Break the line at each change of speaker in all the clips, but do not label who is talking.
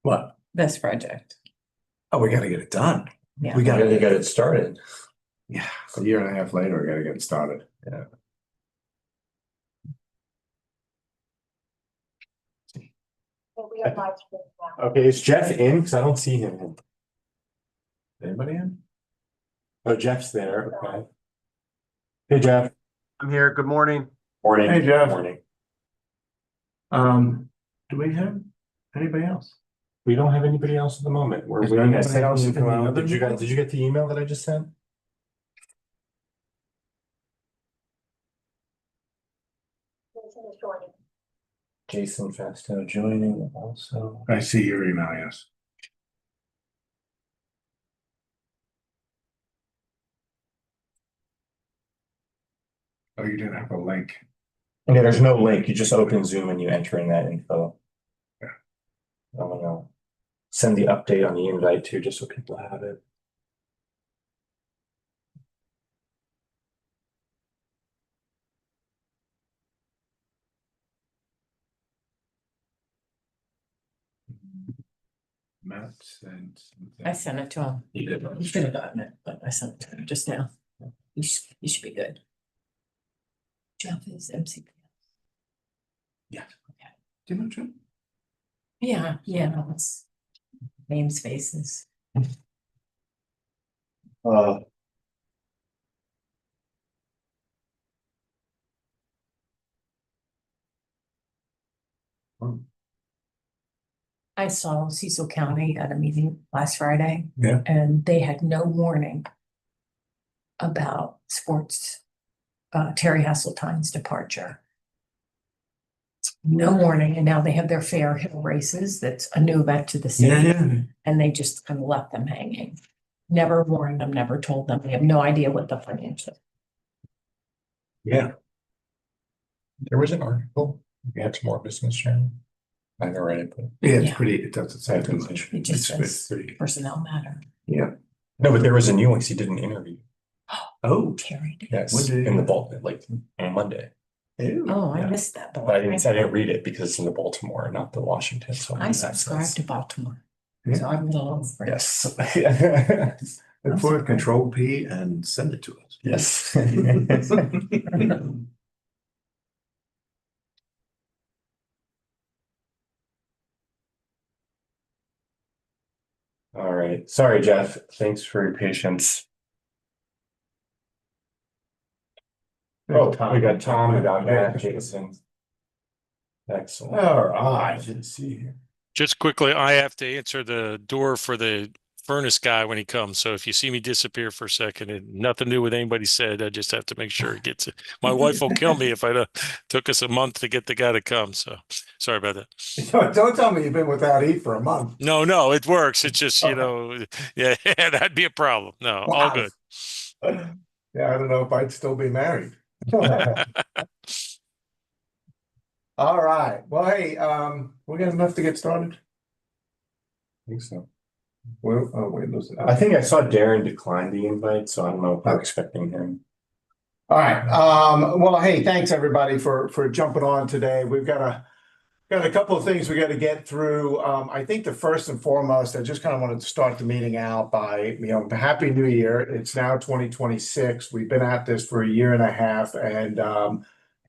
What?
this project.
Oh, we gotta get it done.
Yeah.
We gotta
Gotta get it started.
Yeah, a year and a half later, we gotta get it started.
Yeah. Okay, is Jeff in? Because I don't see him.
Anybody in?
Oh, Jeff's there. Okay. Hey, Jeff.
I'm here. Good morning.
Morning.
Hey, Jeff.
Morning.
Do we have anybody else?
We don't have anybody else at the moment. We're
Is there
waiting. I
anybody
sent
else
the
in the
info out.
other meeting?
Did you get the email that I just sent? Jason Fasto joining also.
I see your email, yes. Oh, you didn't have a link.
Yeah, there's no link. You just open Zoom and you enter in that info.
Yeah.
I'm gonna send the update on the invite too, just so people have it.
Matt sent.
I sent it to him.
You did.
He should have gotten it, but I sent it to him just now. You should be good. Jeff is MCP.
Yeah.
Okay.
Do you know Jim?
Yeah, it's names, faces. I saw Cecil County at a meeting last Friday.
Yeah.
And they had no warning about sports, Terry Hasseltine's departure. No warning, and now they have their Fair Hill races. That's a new event to the city. And they just kind of left them hanging. Never warned them, never told them. We have no idea what the financial.
Yeah.
There was an article, we had some more business channel. I haven't read it, but
Yeah, it's
Yeah.
pretty, it doesn't say too much.
It just
It's
says
pretty,
personnel matter.
yeah.
No, but there was a new one. He did an interview.
Oh.
Terry did.
Yes,
When did he-
in the Baltimore, like on Monday.
Oh, I
Yeah.
missed that.
But I didn't read it because it's in the Baltimore, not the Washington. So
I subscribe to Baltimore.
Yeah.
So I'm a little afraid.
Yes.
Look for Control P and send it to us.
Yes. All right. Sorry, Jeff. Thanks for your patience. Oh, we got Tom, we got Matt, Jason. Excellent.
All right, let's see here.
Just quickly, I have to answer the door for the furnace guy when he comes. So if you see me disappear for a second, and nothing new with anybody said, I just have to make sure it gets it. My wife will kill me if I took us a month to get the guy to come. So sorry about that.
Don't tell me you've been without heat for a month.
No, it works. It's just, yeah, that'd be a problem. No, all
Wow.
good.
Yeah, I don't know if I'd still be married. All right, well, hey, we got enough to get started?
I think so.
Well, oh, wait, listen.
I think I saw Darren decline the invite, so I don't know if we're expecting him.
All right, well, hey, thanks everybody for jumping on today. We've got a couple of things we got to get through. I think the first and foremost, I just kind of wanted to start the meeting out by, Happy New Year. It's now 2026. We've been at this for a year and a half, and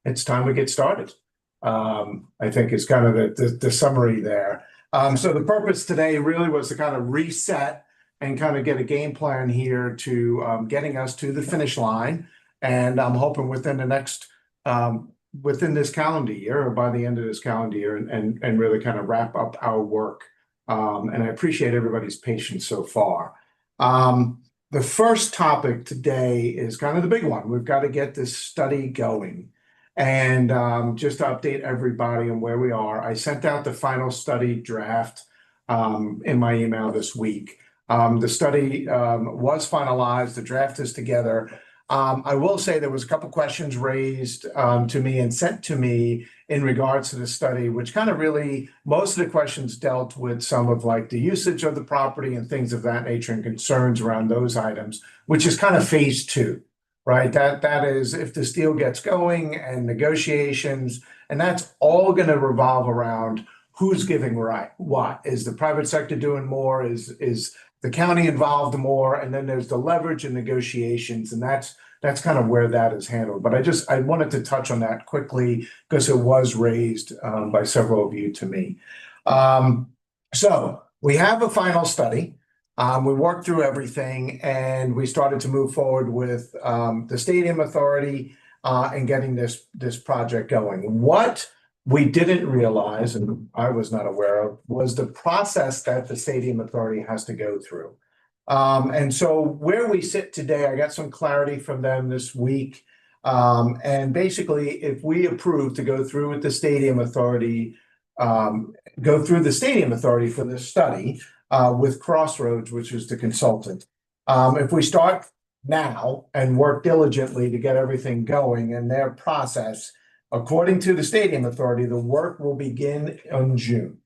it's time to get started. I think is kind of the summary there. So the purpose today really was to kind of reset and kind of get a game plan here to getting us to the finish line. And I'm hoping within the next within this calendar year or by the end of this calendar year and really kind of wrap up our work. And I appreciate everybody's patience so far. The first topic today is kind of the big one. We've got to get this study going. And just to update everybody on where we are, I sent out the final study draft in my email this week. The study was finalized, the draft is together. I will say there was a couple questions raised to me and sent to me in regards to the study, which kind of really, most of the questions dealt with some of like the usage of the property and things of that nature and concerns around those items, which is kind of phase two. Right, that is if this deal gets going and negotiations, and that's all going to revolve around who's giving right, what? Is the private sector doing more? Is the county involved more? And then there's the leverage and negotiations, and that's kind of where that is handled. But I wanted to touch on that quickly because it was raised by several of you to me. So we have a final study. We worked through everything and we started to move forward with the Stadium Authority and getting this project going. What we didn't realize, and I was not aware of, was the process that the Stadium Authority has to go through. And so where we sit today, I got some clarity from them this week. And basically, if we approve to go through with the Stadium Authority, go through the Stadium Authority for this study with Crossroads, which is the consultant. If we start now and work diligently to get everything going in their process, according to the Stadium Authority, the work will begin in June.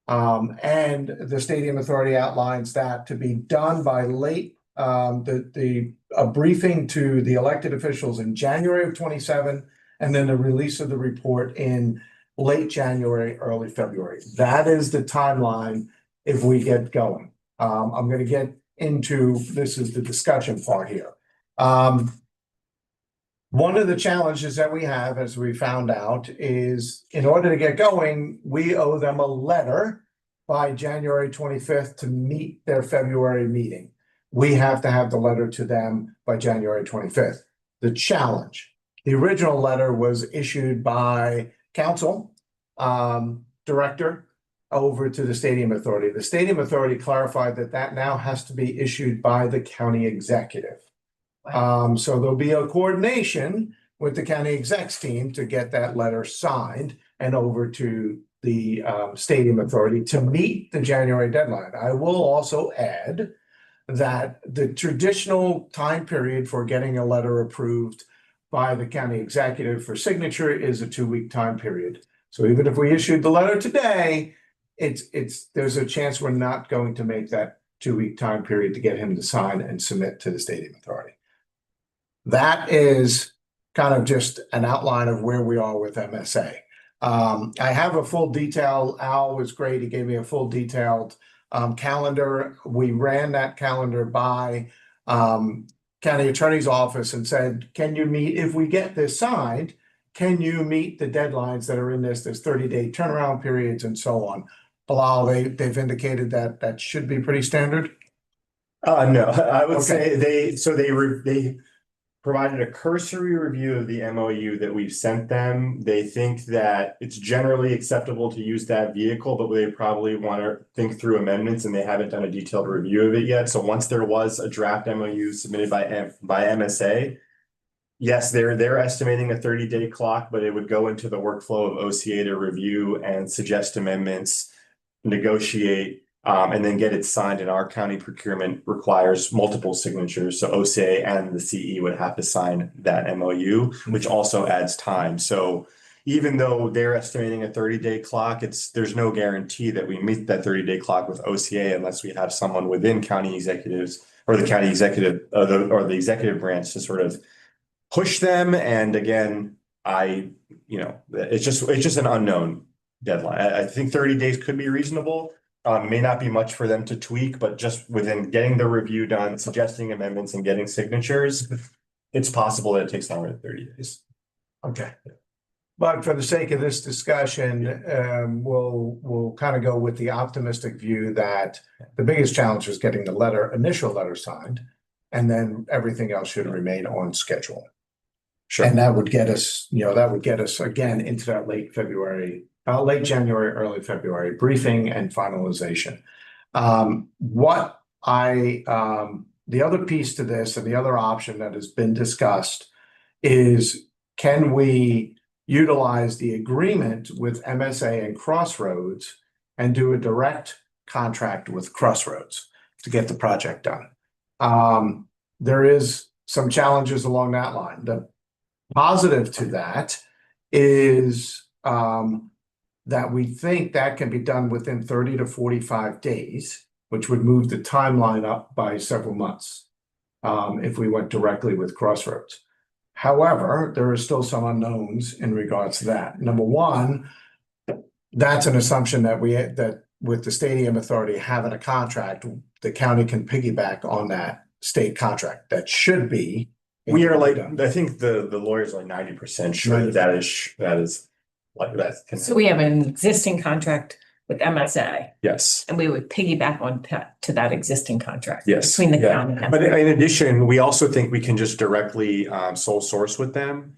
And the Stadium Authority outlines that to be done by late, a briefing to the elected officials in January of 27, and then the release of the report in late January, early February. That is the timeline if we get going. I'm going to get into, this is the discussion part here. One of the challenges that we have, as we found out, is in order to get going, we owe them a letter by January 25th to meet their February meeting. We have to have the letter to them by January 25th. The challenge, the original letter was issued by council director over to the Stadium Authority. The Stadium Authority clarified that now has to be issued by the county executive. So there'll be a coordination with the county execs team to get that letter signed and over to the Stadium Authority to meet the January deadline. I will also add that the traditional time period for getting a letter approved by the county executive for signature is a 2-week time period. So even if we issued the letter today, there's a chance we're not going to make that 2-week time period to get him to sign and submit to the Stadium Authority. That is kind of just an outline of where we are with MSA. I have a full detail. Al was great. He gave me a full detailed calendar. We ran that calendar by county attorney's office and said, can you meet, if we get this signed, can you meet the deadlines that are in this? There's 30-day turnaround periods and so on. Bilal, they've indicated that should be pretty standard.
No, I would
Okay.
say they provided a cursory review of the MOU that we've sent them. They think that it's generally acceptable to use that vehicle, but they probably want to think through amendments, and they haven't done a detailed review of it yet. So once there was a draft MOU submitted by MSA, yes, they're estimating a 30-day clock, but it would go into the workflow of OCA to review and suggest amendments, negotiate, and then get it signed. And our county procurement requires multiple signatures. So OCA and the CE would have to sign that MOU, which also adds time. So even though they're estimating a 30-day clock, there's no guarantee that we meet that 30-day clock with OCA unless we have someone within county executives or the county executive or the executive branch to sort of push them. And again, it's just an unknown deadline. I think 30 days could be reasonable. May not be much for them to tweak, but just within getting the review done, suggesting amendments and getting signatures, it's possible that it takes longer than 30 days.
Okay. But for the sake of this discussion, we'll kind of go with the optimistic view that the biggest challenge is getting the initial letter signed, and then everything else should remain on schedule.
Sure.
And that would get us, again into that late January, early February briefing and finalization. The other piece to this and the other option that has been discussed is, can we utilize the agreement with MSA and Crossroads and do a direct contract with Crossroads to get the project done? There is some challenges along that line. The positive to that is that we think that can be done within 30 to 45 days, which would move the timeline up by several months if we went directly with Crossroads. However, there are still some unknowns in regards to that. Number one, that's an assumption that that with the Stadium Authority having a contract, the county can piggyback on that state contract. That should be.
We are like, I think the lawyer's like 90% sure that is like that.
So we have an existing contract with MSA
Yes.
and we would piggyback on to that existing contract.
Yes.
Between the
Yeah.
county and.
But in addition, we also think we can just directly sole source with them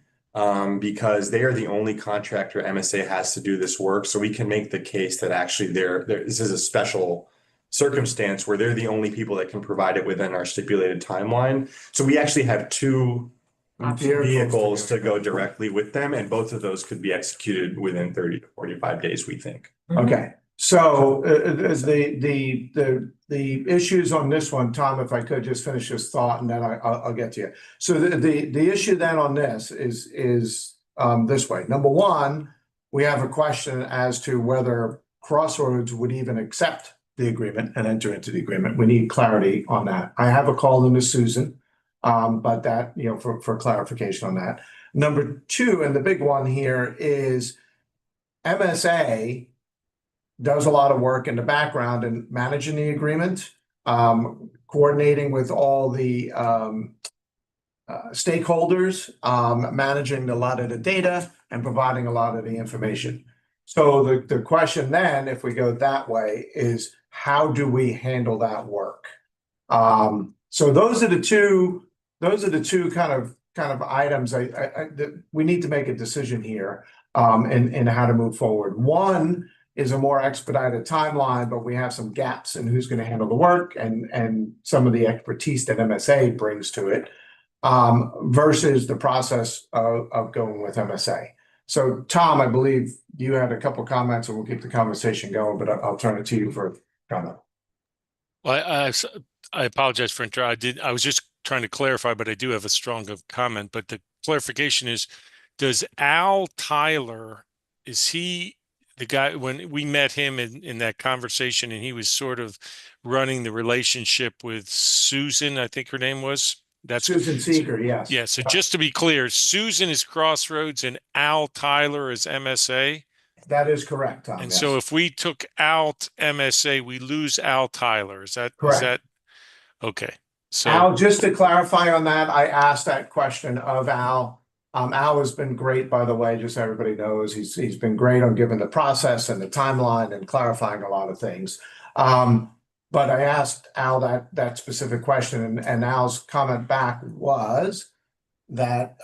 because they are the only contractor MSA has to do this work. So we can make the case that actually this is a special circumstance where they're the only people that can provide it within our stipulated timeline. So we actually have two vehicles to go directly with them, and both of those could be executed within 30 to 45 days, we think.
Okay, so the issues on this one, Tom, if I could just finish this thought and then I'll get to you. So the issue then on this is this way. Number one, we have a question as to whether Crossroads would even accept the agreement and enter into the agreement. We need clarity on that. I have a call to Ms. Susan, but that, for clarification on that. Number two, and the big one here is MSA does a lot of work in the background in managing the agreement, coordinating with all the stakeholders, managing a lot of the data and providing a lot of the information. So the question then, if we go that way, is how do we handle that work? So those are the two kind of items that we need to make a decision here in how to move forward. One is a more expedited timeline, but we have some gaps in who's going to handle the work and some of the expertise that MSA brings to it versus the process of going with MSA. So Tom, I believe you had a couple comments and we'll keep the conversation going, but I'll turn it to you for a comment.
Well, I apologize for interrupting. I was just trying to clarify, but I do have a stronger comment. But the clarification is, does Al Tyler, is he the guy when we met him in that conversation and he was sort of running the relationship with Susan, I think her name was? That's
Susan Seeger, yes.
Yeah, so just to be clear, Susan is Crossroads and Al Tyler is MSA?
That is correct, Tom.
And
yes.
so if we took out MSA, we lose Al Tyler. Is that
correct?
Okay. So
Al, just to clarify on that, I asked that question of Al. Al has been great, by the way, just so everybody knows. He's been great on giving the process and the timeline and clarifying a lot of things. But I asked Al that specific question, and Al's comment back was that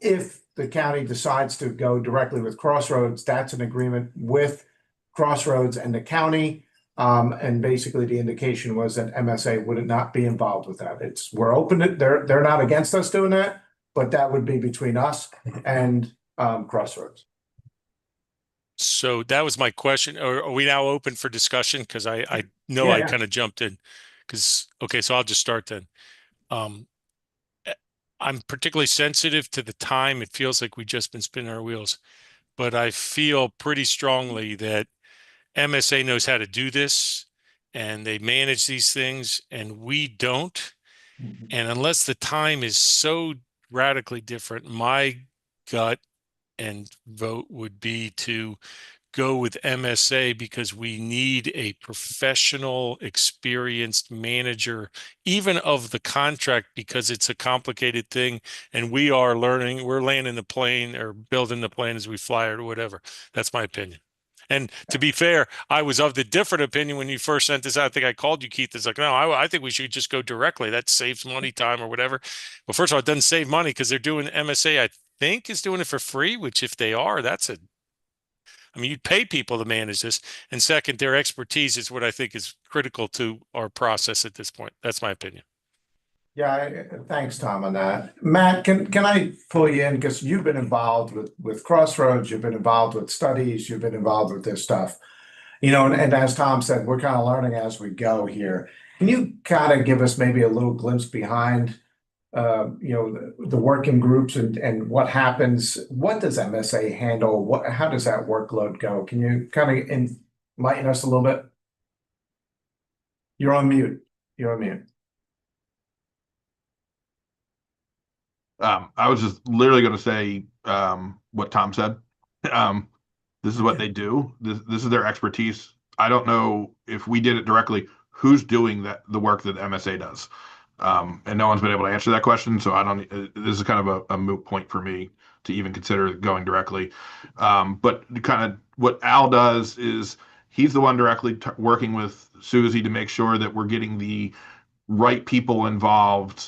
if the county decides to go directly with Crossroads, that's an agreement with Crossroads and the county. And basically the indication was that MSA would not be involved with that. We're open, they're not against us doing that, but that would be between us and Crossroads.
So that was my question. Are we now open for discussion? Because I know
Yeah,
I
yeah.
kind of jumped in. Okay, so I'll just start then. I'm particularly sensitive to the time. It feels like we've just been spinning our wheels, but I feel pretty strongly that MSA knows how to do this and they manage these things and we don't. And unless the time is so radically different, my gut and vote would be to go with MSA because we need a professional, experienced manager, even of the contract, because it's a complicated thing. And we are learning, we're landing the plane or building the plane as we fly it or whatever. That's my opinion. And to be fair, I was of the different opinion when you first sent this out. I think I called you, Keith. It's like, no, I think we should just go directly. That saves money, time, or whatever. But first of all, it doesn't save money because they're doing MSA, I think, is doing it for free, which if they are, I mean, you'd pay people to manage this. And second, their expertise is what I think is critical to our process at this point. That's my opinion.
Yeah, thanks, Tom, on that. Matt, can I pull you in? Because you've been involved with Crossroads, you've been involved with studies, you've been involved with this stuff. And as Tom said, we're kind of learning as we go here. Can you kind of give us maybe a little glimpse behind the working groups and what happens? What does MSA handle? How does that workload go? Can you kind of enlighten us a little bit? You're on mute.
I was just literally going to say what Tom said. This is what they do. This is their expertise. I don't know if we did it directly, who's doing the work that MSA does. And no one's been able to answer that question. So I don't, this is kind of a moot point for me to even consider going directly. But kind of what Al does is he's the one directly working with Susie to make sure that we're getting the right people involved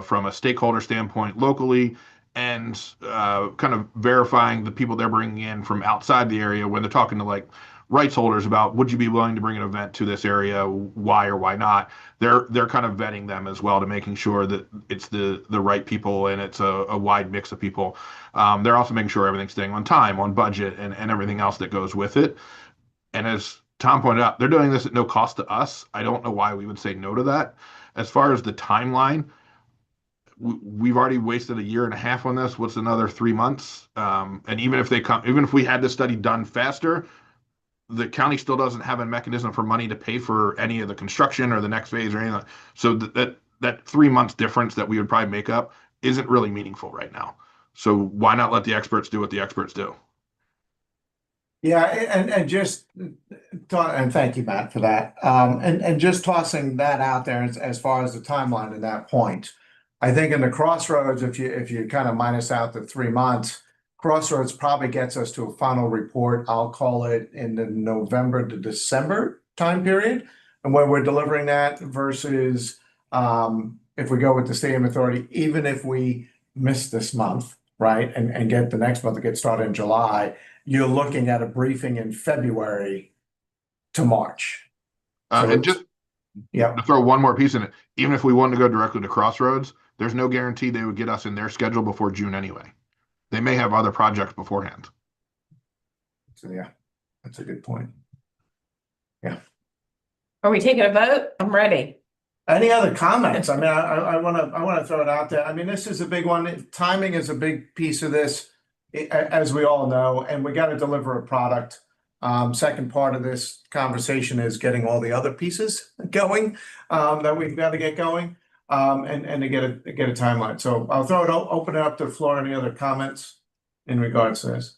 from a stakeholder standpoint locally, and kind of verifying the people they're bringing in from outside the area when they're talking to like rights holders about would you be willing to bring an event to this area, why or why not. They're kind of vetting them as well to making sure that it's the right people and it's a wide mix of people. They're also making sure everything's staying on time, on budget, and everything else that goes with it. And as Tom pointed out, they're doing this at no cost to us. I don't know why we would say no to that. As far as the timeline, we've already wasted 1.5 years on this. What's another 3 months? And even if we had this study done faster, the county still doesn't have a mechanism for money to pay for any of the construction or the next phase or anything. So that 3 months difference that we would probably make up isn't really meaningful right now. So why not let the experts do what the experts do?
Yeah, and just and thank you, Matt, for that. And just tossing that out there as far as the timeline and that point. I think in the Crossroads, if you kind of minus out the 3 months, Crossroads probably gets us to a final report. I'll call it in the November to December time period, and when we're delivering that versus if we go with the Stadium Authority, even if we miss this month, right, and get the next month to get started in July, you're looking at a briefing in February to March.
And just
Yeah,
to throw one more piece in it, even if we wanted to go directly to Crossroads, there's no guarantee they would get us in their schedule before June anyway. They may have other projects beforehand.
so yeah, that's a good point.
Are we taking a vote? I'm ready.
Any other comments? I mean, I want to throw it out there. I mean, this is a big one. Timing is a big piece of this, as we all know, and we got to deliver a product. Second part of this conversation is getting all the other pieces going that we've got to get going, and to get a timeline. So I'll open it up to the floor. Any other comments in regards to this?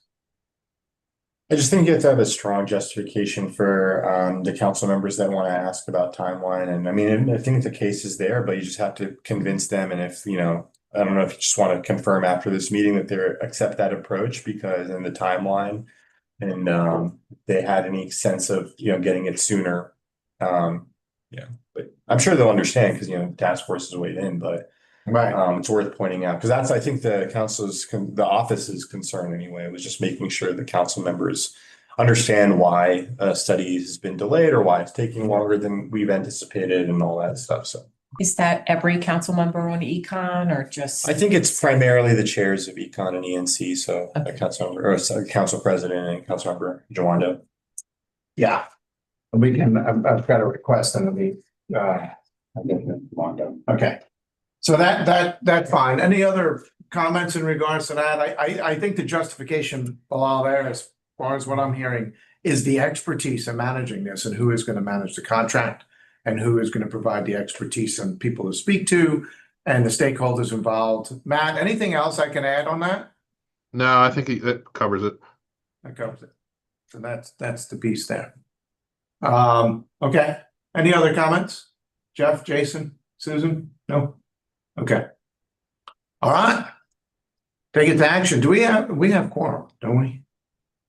I just think you have to have a strong justification for the council members that want to ask about timeline. And I mean, I think the case is there, but you just have to convince them. And if, you know, I don't know if you just want to confirm after this meeting that they accept that approach, because in the timeline and they had any sense of, you know, getting it sooner. Yeah, but I'm sure they'll understand because, you know, task force is weighed in, but
Right.
it's worth pointing out because that's, I think, the the office's concern anyway, was just making sure the council members understand why a study has been delayed or why it's taking longer than we've anticipated and all that stuff. So
Is that every council member on econ or just?
I think it's primarily the chairs of econ and ENC. So
Okay.
council member or council president and council member Jawando.
Yeah. We can, I've got a request and okay. So that's fine. Any other comments in regards to that? I think the justification below there, as far as what I'm hearing, is the expertise in managing this and who is going to manage the contract and who is going to provide the expertise and people to speak to and the stakeholders involved. Matt, anything else I can add on that?
No, I think that covers it.
That covers it. So that's the piece there. Okay. Any other comments? Jeff, Jason, Susan? No? Okay. All right. Take it to action. Do we have quorum, don't we?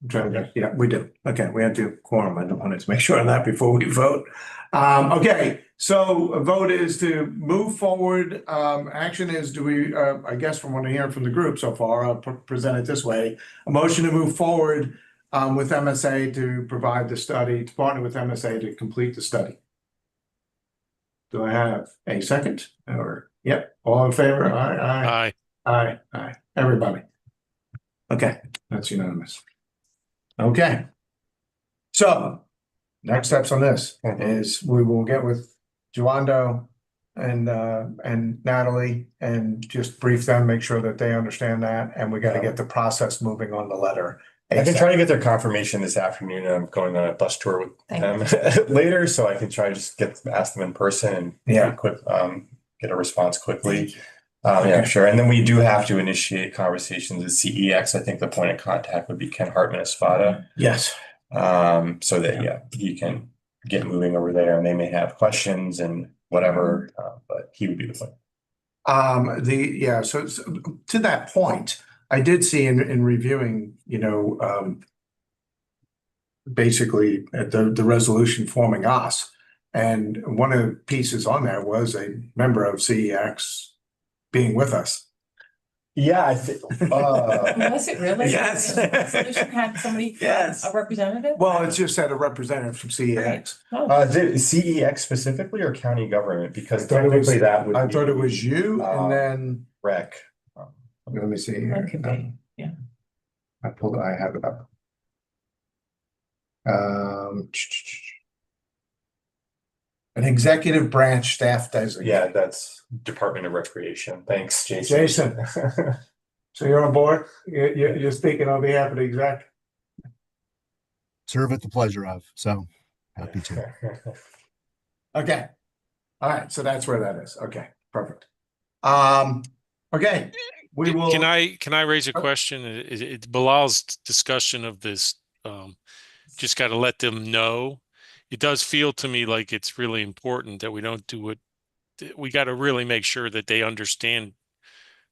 I'm trying to, yeah, we do. Okay, we have to quorum. I wanted to make sure of that before we vote. Okay, so a vote is to move forward. Action is, do we, I guess from what I hear from the group so far, I'll present it this way. A motion to move forward with MSA to provide the study, to partner with MSA to complete the study. Do I have a second? Or, yep, all in favor? Aye,
Aye.
everybody. Okay, that's unanimous. Okay. So, next steps on this is we will get with Jawando and Natalie and just brief them, make sure that they understand that, and we gotta get the process moving on the letter.
I can try to get their confirmation this afternoon. I'm going on a bus tour with them later, so I can try to just ask them in person and
Yeah.
get a response quickly. Yeah, sure. And then we do have to initiate conversations with CEX. I think the point of contact would be Ken Hartman Espada.
Yes.
So that, yeah, he can get moving over there and they may have questions and whatever, but he would be the one.
So to that point, I did see in reviewing, basically the resolution forming us. And one of the pieces on there was a member of CEX being with us.
Yeah, I think,
Was it really?
Yes.
The resolution had somebody,
Yes.
a representative?
Well, it's just had a representative from CEX.
Oh,
is it CEX specifically or county government? Because
I thought it was-
technically that would
I
be
thought it was you and then,
rec.
let me see here.
that could be, yeah.
I have it up. An executive branch staff designate.
Yeah, that's Department of Recreation. Thanks, Jason.
Jason. So you're on board? You're speaking on behalf of the exec?
Serve at the pleasure of, so happy to.
Okay. All right, so that's where that is. Okay, perfect. Okay, we will.
Can I raise a question? Bilal's discussion of this, just got to let them know. It does feel to me like it's really important that we don't do it. We got to really make sure that they understand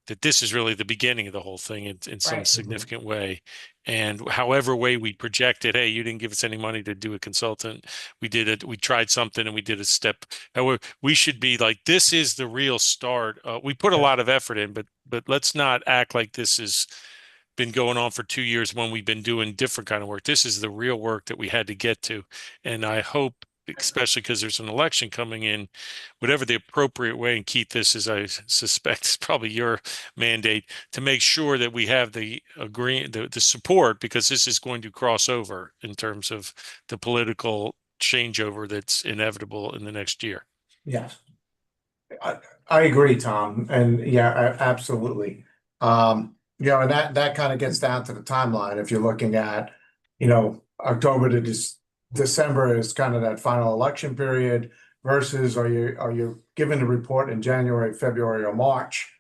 that this is really the beginning of the whole thing in some
Right.
significant way. And however way we project it, hey, you didn't give us any money to do a consultant. We did it. We tried something and we did a step. However, we should be like, this is the real start. We put a lot of effort in, but let's not act like this has been going on for 2 years when we've been doing different kind of work. This is the real work that we had to get to. And I hope, especially because there's an election coming in, whatever the appropriate way, and Keith, this is, I suspect, is probably your mandate, to make sure that we have the support, because this is going to cross over in terms of the political changeover that's inevitable in the next year.
Yes. I agree, Tom, and yeah, absolutely. And that kind of gets down to the timeline. If you're looking at, October to December is kind of that final election period versus are you giving the report in January, February, or March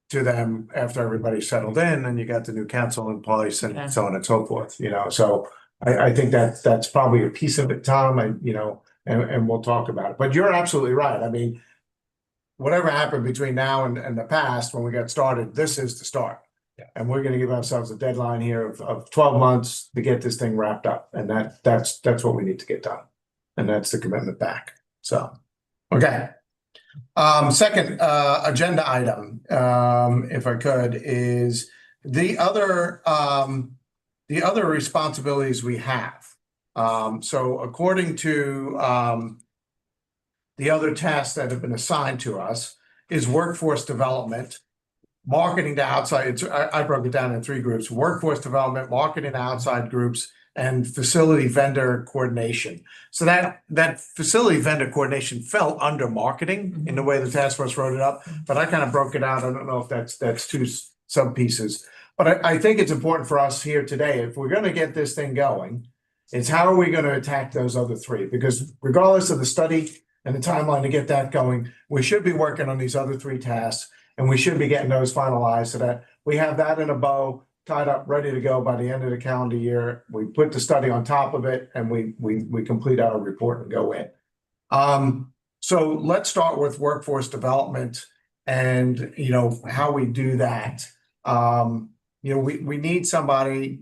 to them after everybody's settled in and you got the new council in place and so on and so forth, so I think that's probably a piece of it, Tom, and we'll talk about it. But you're absolutely right. I mean, whatever happened between now and the past when we got started, this is the start.
Yeah.
And we're going to give ourselves a deadline here of 12 months to get this thing wrapped up. And that's what we need to get done. And that's the commitment back. So, okay. Second agenda item, if I could, is the other responsibilities we have. So according to the other tasks that have been assigned to us is workforce development, marketing to outside. I broke it down in 3 groups: workforce development, marketing to outside groups, and facility vendor coordination. So that facility vendor coordination fell under marketing in the way the task force wrote it up, but I kind of broke it out. I don't know if that's 2 sub pieces, but I think it's important for us here today, if we're going to get this thing going, it's how are we going to attack those other 3? Because regardless of the study and the timeline to get that going, we should be working on these other 3 tasks. And we should be getting those finalized so that we have that in a bow, tied up, ready to go by the end of the calendar year. We put the study on top of it and we complete our report and go in. So let's start with workforce development and, how we do that. We need somebody,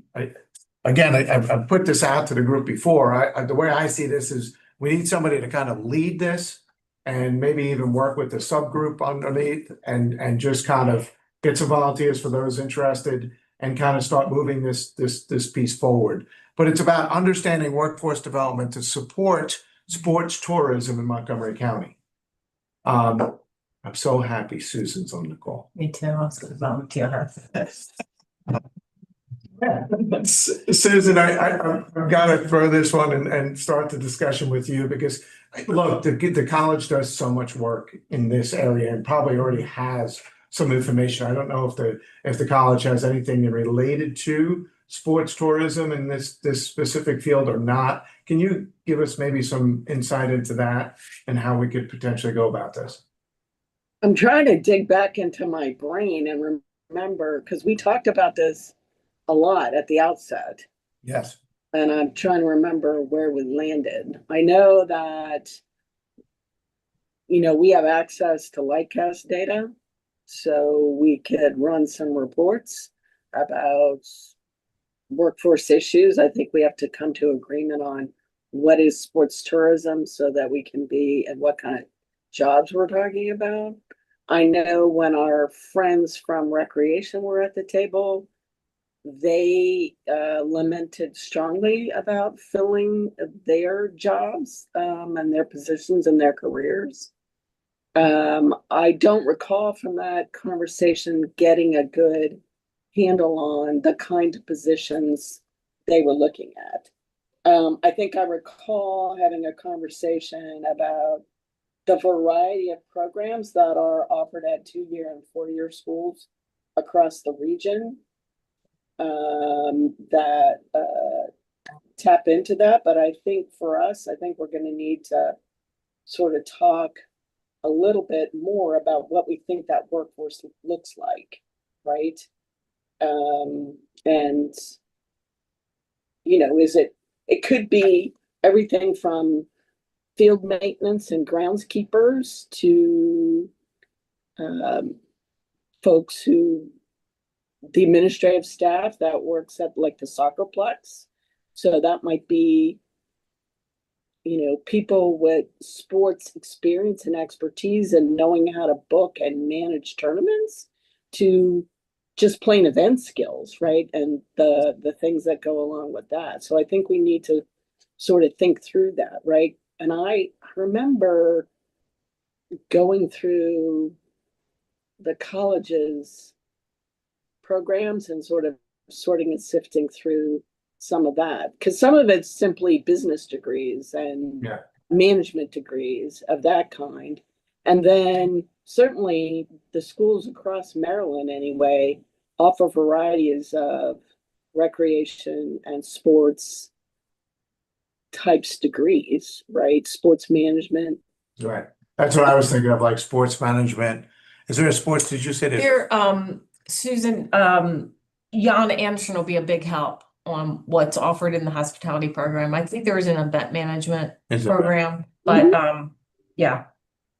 I've put this out to the group before. The way I see this is we need somebody to kind of lead this and maybe even work with the subgroup underneath and just kind of get some volunteers for those interested and kind of start moving this piece forward. But it's about understanding workforce development to support sports tourism in Montgomery County. I'm so happy Susan's on the call.
Me too. I was going to volunteer her.
Yeah. Susan, I've got to throw this one and start the discussion with you because look, the college does so much work in this area and probably already has some information. I don't know if the college has anything related to sports tourism in this specific field or not. Can you give us maybe some insight into that and how we could potentially go about this?
I'm trying to dig back into my brain and remember, because we talked about this a lot at the outset,
Yes.
and I'm trying to remember where we landed. I know that, we have access to Lightcast data, so we could run some reports about workforce issues. I think we have to come to agreement on what is sports tourism so that we can be and what kind of jobs we're talking about. I know when our friends from recreation were at the table, they lamented strongly about filling their jobs and their positions and their careers. I don't recall from that conversation getting a good handle on the kind of positions they were looking at. I think I recall having a conversation about the variety of programs that are offered at 2-year and 4-year schools across the region that tap into that. But I think for us, I think we're going to need to sort of talk a little bit more about what we think that workforce looks like, right? And it could be everything from field maintenance and groundskeepers to folks who the administrative staff that works at like the soccerplex. So that might be, people with sports experience and expertise and knowing how to book and manage tournaments to just plain event skills, right? And the things that go along with that. So I think we need to sort of think through that, right? And I remember going through the college's programs and sort of sorting and sifting through some of that, because some of it's simply business degrees and management degrees of that kind. And then certainly the schools across Maryland anyway offer varieties of recreation and sports types degrees, right? Sports management.
Right. That's what I was thinking of, like sports management. Is there a sports, did you say that?
Here, Susan, Jan Anderson will be a big help on what's offered in the hospitality program. I think there is an event management program, but yeah.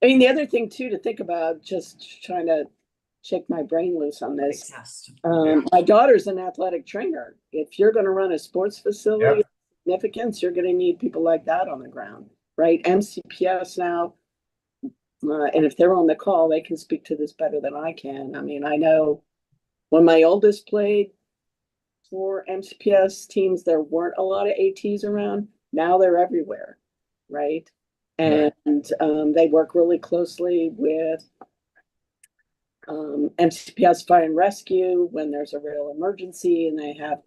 I mean, the other thing too to think about, just trying to shake my brain loose on this. My daughter's an athletic trainer. If you're going to run a sports facility of significance, you're going to need people like that on the ground, right? MCPS now, and if they're on the call, they can speak to this better than I can. I mean, I know when my oldest played for MCPS teams, there weren't a lot of ATs around. Now they're everywhere, right? And they work really closely with MCPS Fire and Rescue when there's a real emergency, and they have,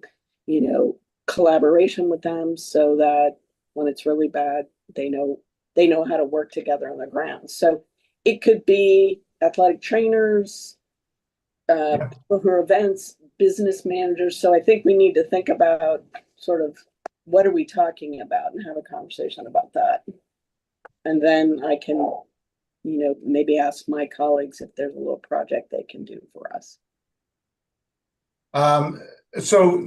collaboration with them so that when it's really bad, they know how to work together on the ground. So it could be athletic trainers, people who are events, business managers. So I think we need to think about sort of what are we talking about and have a conversation about that. And then I can, maybe ask my colleagues if there's a little project they can do for us.
So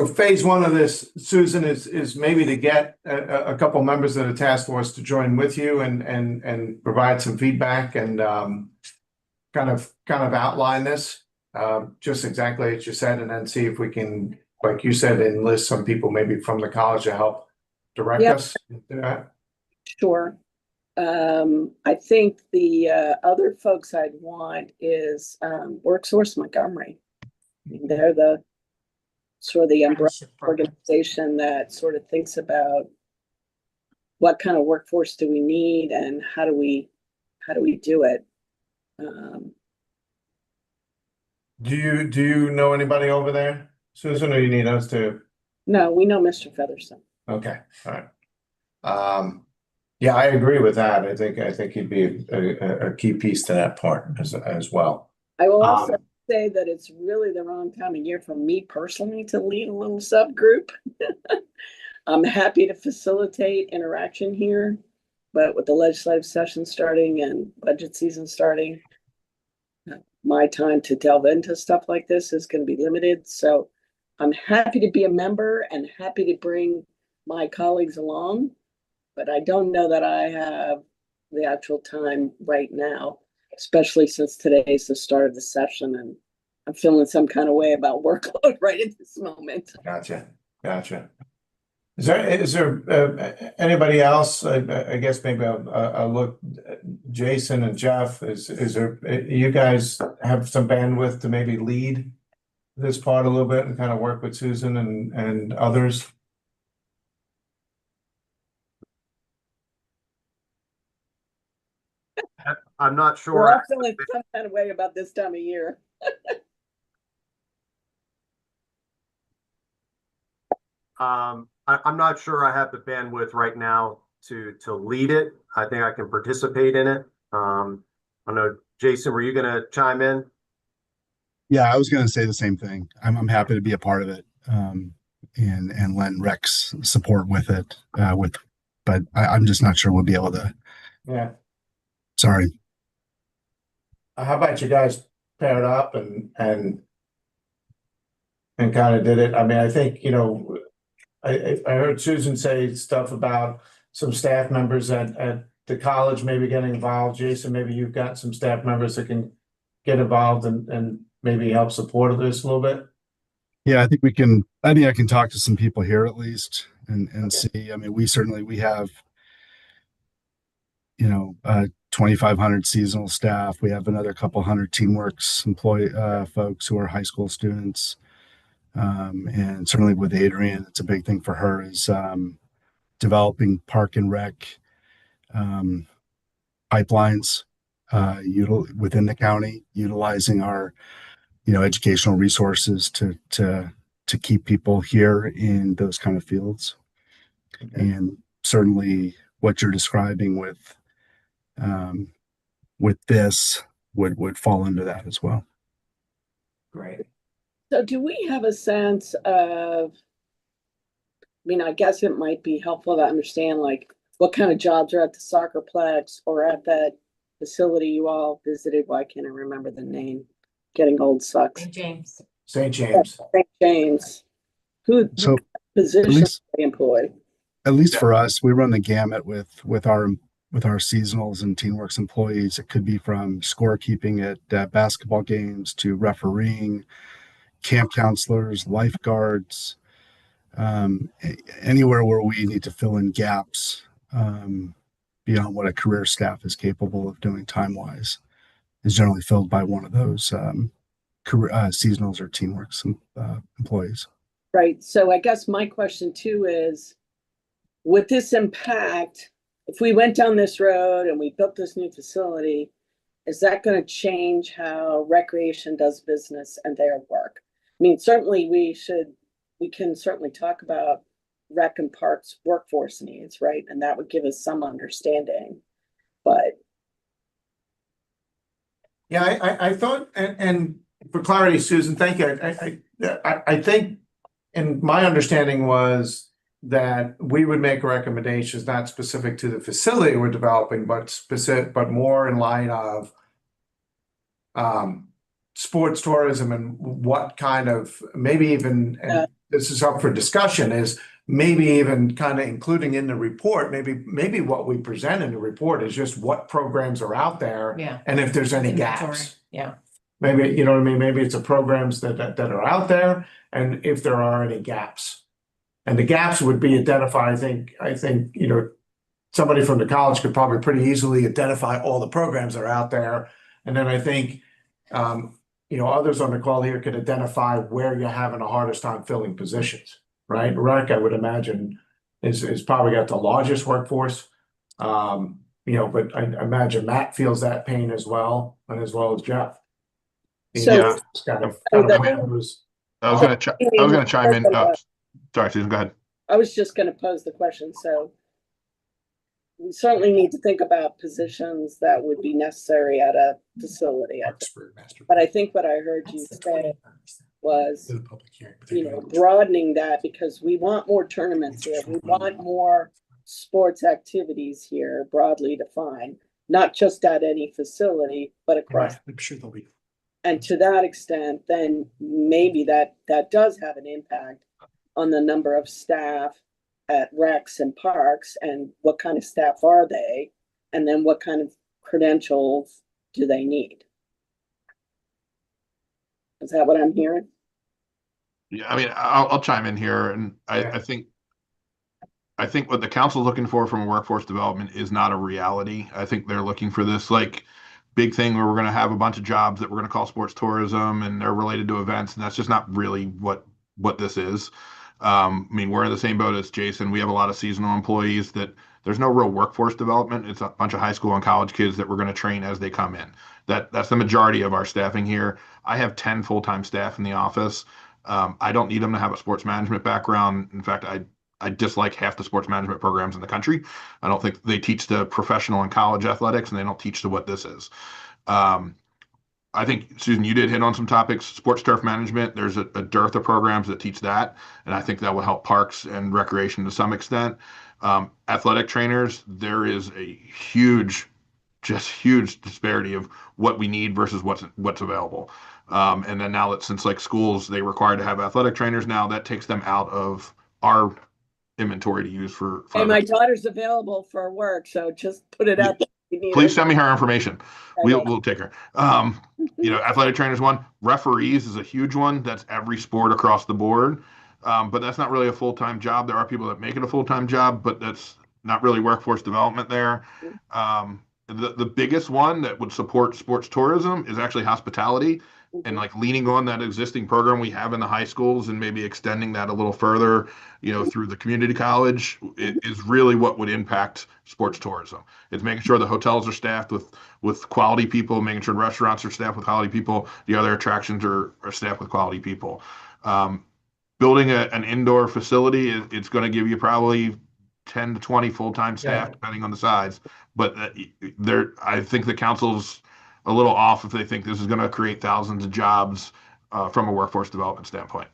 phase one of this, Susan, is maybe to get a couple members of the task force to join with you and provide some feedback and kind of outline this, just exactly as you said, and then see if we can, like you said, enlist some people maybe from the college to help direct us into that.
Sure. I think the other folks I'd want is WorkSource Montgomery. They're the sort of the umbrella organization that sort of thinks about what kind of workforce do we need and how do we do it.
Do you know anybody over there, Susan, or you need us to?
No, we know Mr. Featherstone.
Okay, all right. Yeah, I agree with that. I think he'd be a key piece to that part as well.
I will also say that it's really the wrong time of year for me personally to lead a little subgroup. I'm happy to facilitate interaction here. But with the legislative session starting and budget season starting, my time to delve into stuff like this is going to be limited. So I'm happy to be a member and happy to bring my colleagues along, but I don't know that I have the actual time right now, especially since today is the start of the session and I'm feeling some kind of way about workload right at this moment.
Gotcha. Is there anybody else? I guess maybe I'll look, Jason and Jeff, is there, you guys have some bandwidth to maybe lead this part a little bit and kind of work with Susan and others?
I'm not
We're all
sure.
feeling some kind of way about this time of year.
I'm not sure I have the bandwidth right now to lead it. I think I can participate in it. I know, Jason, were you going to chime in?
Yeah, I was going to say the same thing. I'm happy to be a part of it, and lend Rex support with it. But I'm just not sure we'll be able to.
Yeah.
Sorry.
How about you guys paired up and kind of did it? I mean, I think, you know, I heard Susan say stuff about some staff members at the college maybe getting involved. Jason, maybe you've got some staff members that can get involved and maybe help support this a little bit.
Yeah, I think I can talk to some people here at least and see. I mean, we have, 2,500 seasonal staff. We have another couple hundred TeamWorks folks who are high school students. And certainly with Adrian, it's a big thing for her is developing park and rec pipelines within the county, utilizing our educational resources to keep people here in those kind of fields. Okay. And certainly what you're describing with this would fall into that as well.
Great.
So do we have a sense of, I mean, I guess it might be helpful to understand like what kind of jobs are at the Soccerplex or at that facility you all visited? Why can't I remember the name? Getting old sucks.
St. James.
St. James.
St. James. Who positions they employ?
At least for us, we run the gamut with our seasonals and TeamWorks employees. It could be from scorekeeping at basketball games to refereeing, camp counselors, lifeguards, anywhere where we need to fill in gaps beyond what a career staff is capable of doing time-wise is generally filled by one of those seasonals or TeamWorks employees.
Right. So I guess my question too is, with this impact, if we went down this road and we built this new facility, is that going to change how recreation does business and their work? I mean, certainly we can certainly talk about rec and parks workforce needs, right? And that would give us some understanding, but.
Yeah, I thought, and for clarity, Susan, thank you. I think, and my understanding was that we would make recommendations not specific to the facility we're developing, but more in line of sports tourism and what kind of, maybe even, and this is up for discussion, is maybe even kind of including in the report, maybe what we present in the report is just what programs are out there.
Yeah.
And if there's any
Inventory.
gaps.
Yeah.
Maybe, you know what I mean? Maybe it's the programs that are out there and if there are any gaps. And the gaps would be identified, I think, somebody from the college could probably pretty easily identify all the programs that are out there. And then I think, others on the call here could identify where you're having the hardest time filling positions, right? Rec, I would imagine, is probably got the largest workforce. But I imagine Matt feels that pain as well, and as well as Jeff.
So,
Yeah.
I was
gonna chime in. Sorry, Susan, go ahead.
I was just going to pose the question. So we certainly need to think about positions that would be necessary at a facility. But I think what I heard you say was, broadening that because we want more tournaments here. We want more sports activities here broadly defined, not just at any facility, but across.
I'm sure there'll be.
And to that extent, then maybe that does have an impact on the number of staff at recs and parks, and what kind of staff are they? And then what kind of credentials do they need? Is that what I'm hearing?
Yeah, I mean, I'll chime in here, and
Yeah.
I think what the council's looking for from a workforce development is not a reality. I think they're looking for this like big thing where we're going to have a bunch of jobs that we're going to call sports tourism, and they're related to events, and that's just not really what this is. I mean, we're in the same boat as Jason. We have a lot of seasonal employees that there's no real workforce development. It's a bunch of high school and college kids that we're going to train as they come in. That's the majority of our staffing here. I have 10 full-time staff in the office. I don't need them to have a sports management background. In fact, I dislike half the sports management programs in the country. I don't think they teach the professional and college athletics, and they don't teach to what this is. I think, Susan, you did hit on some topics. Sports turf management, there's a dearth of programs that teach that, and I think that will help parks and recreation to some extent. Athletic trainers, there is a huge disparity of what we need versus what's available. And then now that since like schools, they require to have athletic trainers now, that takes them out of our inventory to use for
And my daughter's available for work, so just put it out there.
Please send me her information. We'll take her. Athletic trainers one. Referees is a huge one. That's every sport across the board. But that's not really a full-time job. There are people that make it a full-time job, but that's not really workforce development there. The biggest one that would support sports tourism is actually hospitality, and like leaning on that existing program we have in the high schools and maybe extending that a little further, through the community college is really what would impact sports tourism. It's making sure the hotels are staffed with quality people, making sure restaurants are staffed with quality people, the other attractions are staffed with quality people. Building an indoor facility, it's going to give you probably 10 to 20 full-time staff,
Yeah.
depending on the size. But I think the council's a little off if they think this is going to create thousands of jobs from a workforce development standpoint.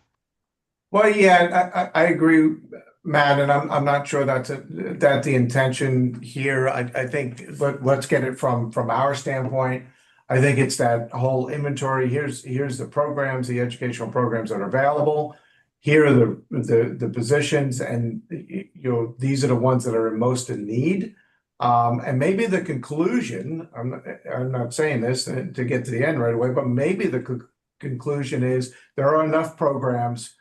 Well, yeah, I agree, Matt, and I'm not sure that's the intention here. I think let's get it from our standpoint. I think it's that whole inventory. Here's the programs, the educational programs that are available. Here are the positions, and these are the ones that are most in need. And maybe the conclusion, I'm not saying this to get to the end right away, but maybe the conclusion is there are enough programs,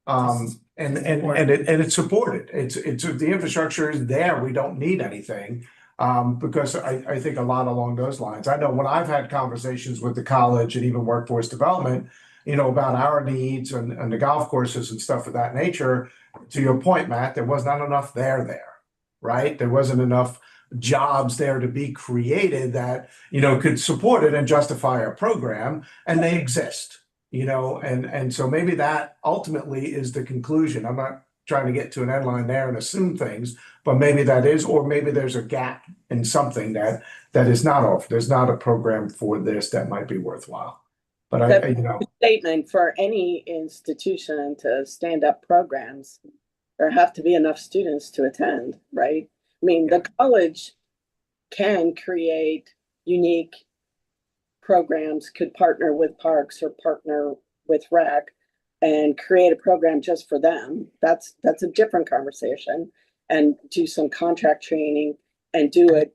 and it's supported. It's the infrastructure is there. We don't need anything, because I think a lot along those lines. I know when I've had conversations with the college and even workforce development, about our needs and the golf courses and stuff of that nature. To your point, Matt, there was not enough there, right? There wasn't enough jobs there to be created that could support it and justify a program, and they exist, and so maybe that ultimately is the conclusion. I'm not trying to get to an end line there and assume things, but maybe that is, or maybe there's a gap in something that is not offered. There's not a program for this that might be worthwhile. But I
statement for any institution to stand up programs, there have to be enough students to attend, right? I mean, the college can create unique programs, could partner with parks or partner with rec and create a program just for them. That's a different conversation, and do some contract training and do it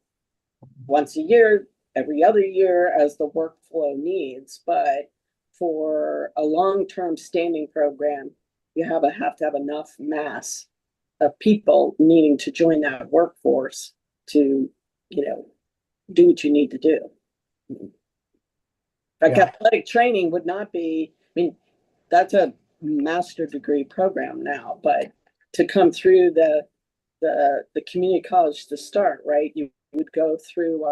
once a year, every other year as the workflow needs. But for a long-term standing program, you have to have enough mass of people needing to join that workforce to, do what you need to do. Like athletic training would not be, that's a master degree program now, but to come through the community college to start, right? You would go through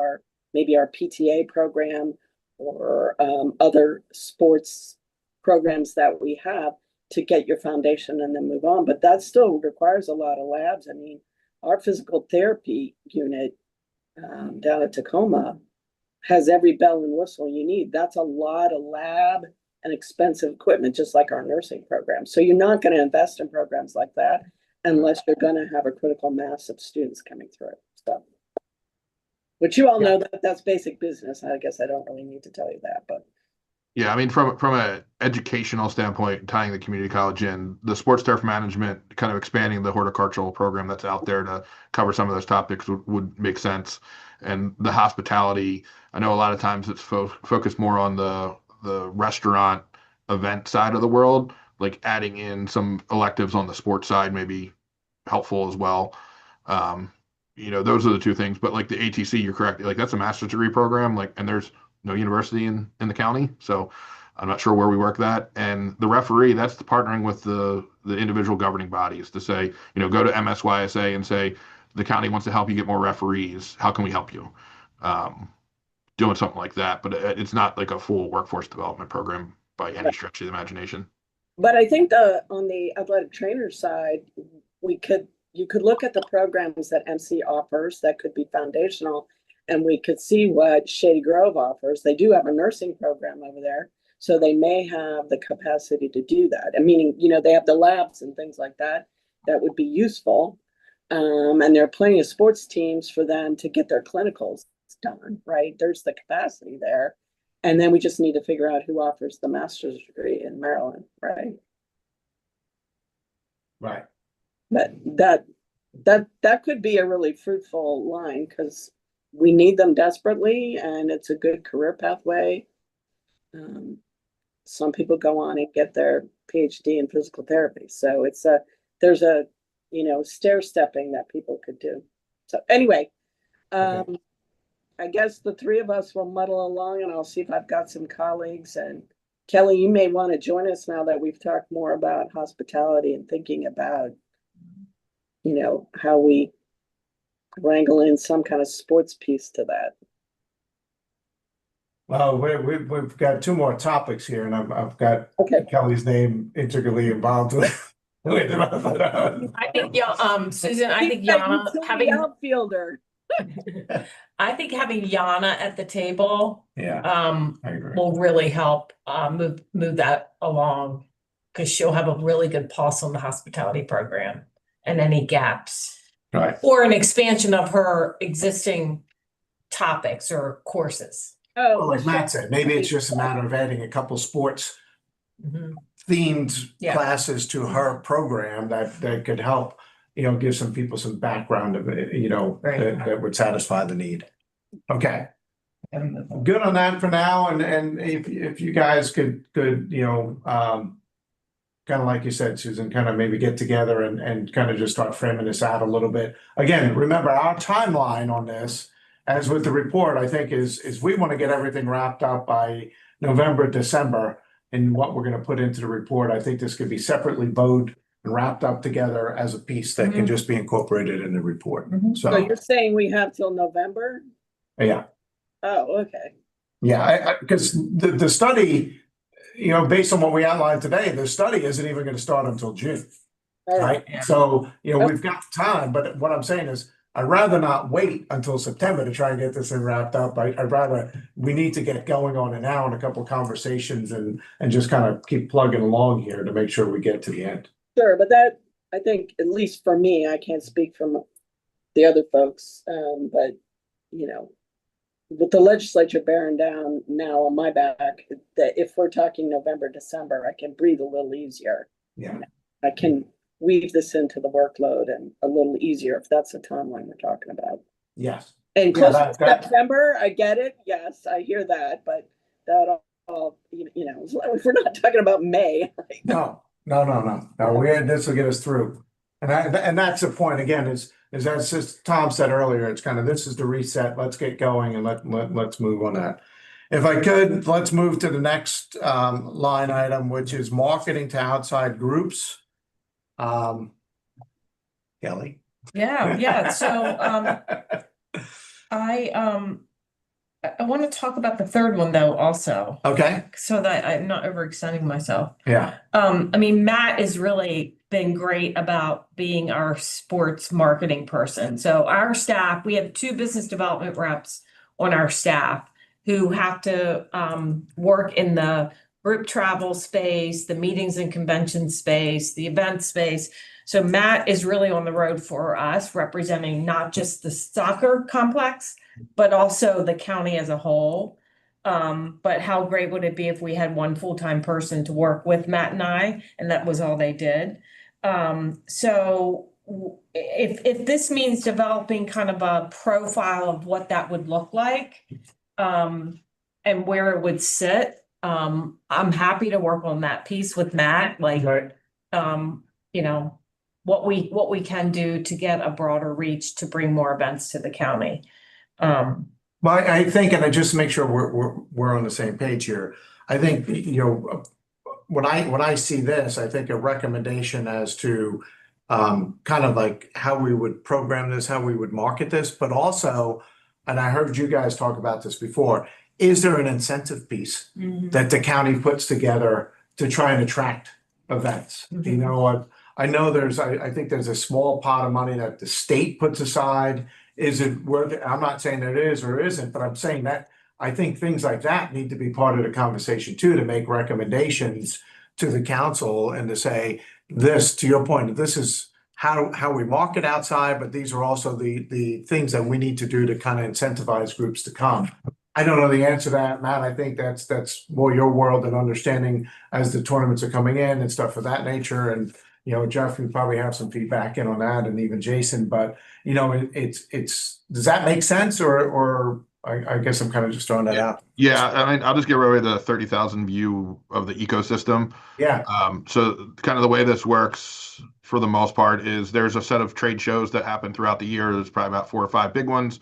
maybe our PTA program or other sports programs that we have to get your foundation and then move on. But that still requires a lot of labs. I mean, our physical therapy unit down at Tacoma has every bell and whistle you need. That's a lot of lab and expensive equipment, just like our nursing program. So you're not going to invest in programs like that unless you're gonna have a critical mass of students coming through, so. Which you all know that that's basic business. I guess I don't really need to tell you that, but.
Yeah, I mean, from a educational standpoint, tying the community college in, the sports turf management, kind of expanding the horticultural program that's out there to cover some of those topics would make sense. And the hospitality, I know a lot of times it's focused more on the restaurant event side of the world, like adding in some electives on the sports side may be helpful as well. Those are the two things. But like the ATC, you're correct. Like that's a master's degree program, like, and there's no university in the county, so I'm not sure where we work that. And the referee, that's partnering with the individual governing bodies to say, go to MSYSA and say, the county wants to help you get more referees. How can we help you? Doing something like that, but it's not like a full workforce development program by any stretch of the imagination.
But I think on the athletic trainer side, you could look at the programs that MC offers that could be foundational. And we could see what Shady Grove offers. They do have a nursing program over there, so they may have the capacity to do that. And meaning, they have the labs and things like that would be useful. And there are plenty of sports teams for them to get their clinicals done, right? There's the capacity there. And then we just need to figure out who offers the master's degree in Maryland, right?
Right.
But that could be a really fruitful line because we need them desperately, and it's a good career pathway. Some people go on and get their PhD in physical therapy. So there's a stair stepping that people could do. So anyway, I guess the three of us will muddle along, and I'll see if I've got some colleagues. And Kelly, you may want to join us now that we've talked more about hospitality and thinking about, how we wrangle in some kind of sports piece to that.
Well, we've got two more topics here, and I've got
Okay.
Kelly's name integrally involved with it.
I think, Susan, I think
That
Yana
utility
having,
outfielder.
I think having Yana at the table,
Yeah, I agree.
will really help, move that along. Cause she'll have a really good pulse on the hospitality program and any gaps.
Right.
Or an expansion of her existing topics or courses.
Oh,
Well, like Matt said, maybe it's just a matter of adding a couple sports
Mhm.
themed
Yeah.
classes to her program that could help, give some people some background of it,
Right.
that would satisfy the need. Okay. Good on that for now, and if you guys could, kind of like you said, Susan, kind of maybe get together and kind of just start framing this out a little bit. Again, remember our timeline on this, as with the report, I think is we want to get everything wrapped up by November, December in what we're going to put into the report. I think this could be separately bowed and wrapped up together as a piece that can just be incorporated in the report.
Mhm.
so
So,
you're saying we have till November?
yeah.
Oh, okay.
Yeah, because the study, based on what we outlined today, the study isn't even going to start until June,
All
right?
Yeah.
So, we've got time, but what I'm saying is I'd rather not wait until September to try and get this thing wrapped up. I'd rather, we need to get going on it now in a couple of conversations and just kind of keep plugging along here to make sure we get to the end.
Sure, but that, I think, at least for me, I can't speak from the other folks, but, with the legislature bearing down now on my back, that if we're talking November, December, I can breathe a little easier.
Yeah.
I can weave this into the workload and a little easier if that's the timeline we're talking about.
Yes.
And
Yeah,
close
that-
to September, I get it. Yes, I hear that, but that all, if we're not talking about May.
No. This will get us through. And that's the point again, is as Tom said earlier, it's kind of, this is the reset. Let's get going and let's move on that. If I could, let's move to the next line item, which is marketing to outside groups. Kelly.
Yeah. So, I want to talk about the third one though, also,
Okay,
so that I'm not overextending myself.
yeah,
Matt has really been great about being our sports marketing person. So our staff, we have 2 business development reps on our staff who have to work in the group travel space, the meetings and convention space, the event space. So Matt is really on the road for us, representing not just the soccer complex, but also the county as a whole. But how great would it be if we had one full-time person to work with Matt and I, and that was all they did? If this means developing kind of a profile of what that would look like, and where it would sit, I'm happy to work on that piece with Matt, like, you know, what we can do to get a broader reach to bring more events to the county.
Well, I think, and I just to make sure we're on the same page here. I think, you know, when I see this, I think a recommendation as to kind of like how we would program this, how we would market this, but also, and I heard you guys talk about this before, is there an incentive piece that the county puts together to try and attract events? You know, I know I think there's a small pot of money that the state puts aside. Is it worth it? I'm not saying it is or isn't, but I'm saying that I think things like that need to be part of the conversation too, to make recommendations to the council and to say this, to your point, this is how we market outside, but these are also the things that we need to do to kind of incentivize groups to come. I don't know the answer to that, Matt. I think that's more your world and understanding as the tournaments are coming in and stuff of that nature. And, you know, Jeff, you probably have some feedback in on that, and even Jason, but you know, it's does that make sense, or I guess I'm kind of just throwing that out.
Yeah, I mean, I'll just give away the 30,000 view of the ecosystem.
Yeah.
So kind of the way this works for the most part is there's a set of trade shows that happen throughout the year. There's probably about 4 or 5 big ones.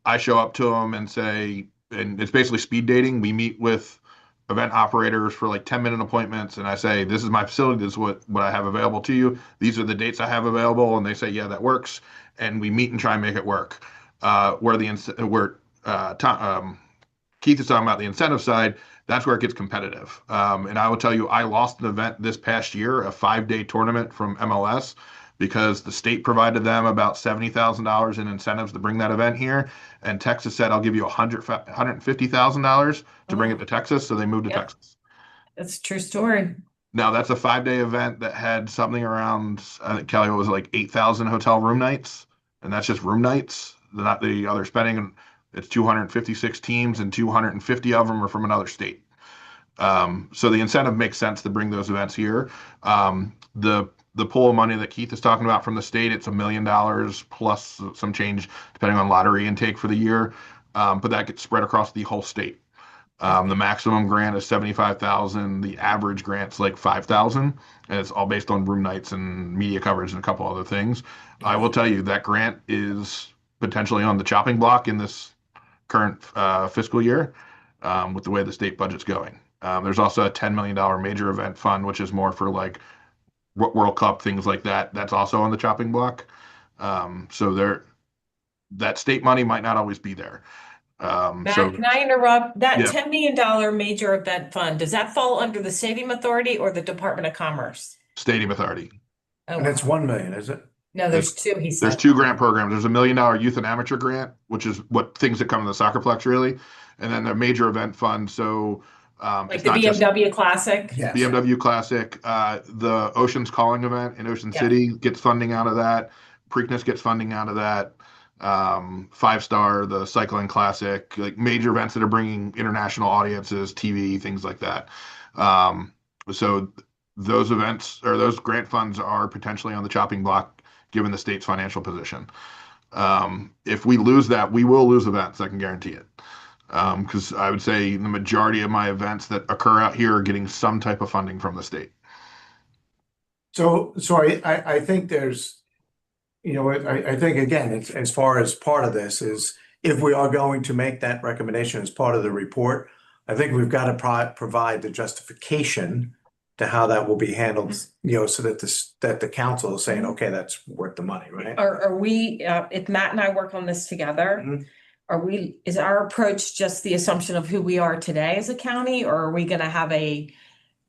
I show up to them and say, and it's basically speed dating. We meet with event operators for like 10-minute appointments, and I say, this is my facility, this is what I have available to you, these are the dates I have available, and they say, yeah, that works, and we meet and try and make it work. Keith is talking about the incentive side, that's where it gets competitive. And I will tell you, I lost an event this past year, a 5-day tournament from MLS, because the state provided them about $70,000 in incentives to bring that event here. And Texas said, I'll give you $150,000 to bring it to Texas. So they moved to Texas.
That's a true story.
Now that's a 5-day event that had something around, I think Kelly was like 8,000 hotel room nights. And that's just room nights. Not the other spending. It's 256 teams and 250 of them are from another state. So the incentive makes sense to bring those events here. The pool of money that Keith is talking about from the state, it's $1 million plus some change depending on lottery intake for the year. But that gets spread across the whole state. The maximum grant is $75,000. The average grant's like $5,000, and it's all based on room nights and media coverage and a couple other things. I will tell you that grant is potentially on the chopping block in this current fiscal year with the way the state budget's going. There's also a $10 million major event fund, which is more for like World Cup, things like that. That's also on the chopping block. So that state money might not always be there.
Matt,
So
can I interrupt? That
Yeah.
$10 million major event fund, does that fall under the Stadium Authority or the Department of Commerce?
Stadium Authority.
Oh,
And it's 1 million, is it?
no, there's 2, he said.
There's 2 grant programs. There's a $1 million youth and amateur grant, which is what things that come in the soccerplex really, and then the major event fund. So
Like
it's
the
not just
BMW Classic?
Yes.
BMW Classic. The Ocean's Calling event in Ocean
Yeah.
City gets funding out of that. Preakness gets funding out of that. 5-Star, the Cycling Classic, like major events that are bringing international audiences, TV, things like that. So those events or those grant funds are potentially on the chopping block given the state's financial position. If we lose that, we will lose events. I can guarantee it. Because I would say the majority of my events that occur out here are getting some type of funding from the state.
So I think there's, you know, I think again, it's as far as part of this is if we are going to make that recommendation as part of the report, I think we've got to provide the justification to how that will be handled, you know, so that the council is saying, okay, that's worth the money, right?
Are we, if Matt and I work on this together, is our approach just the assumption of who we are today as a county, or are we gonna have a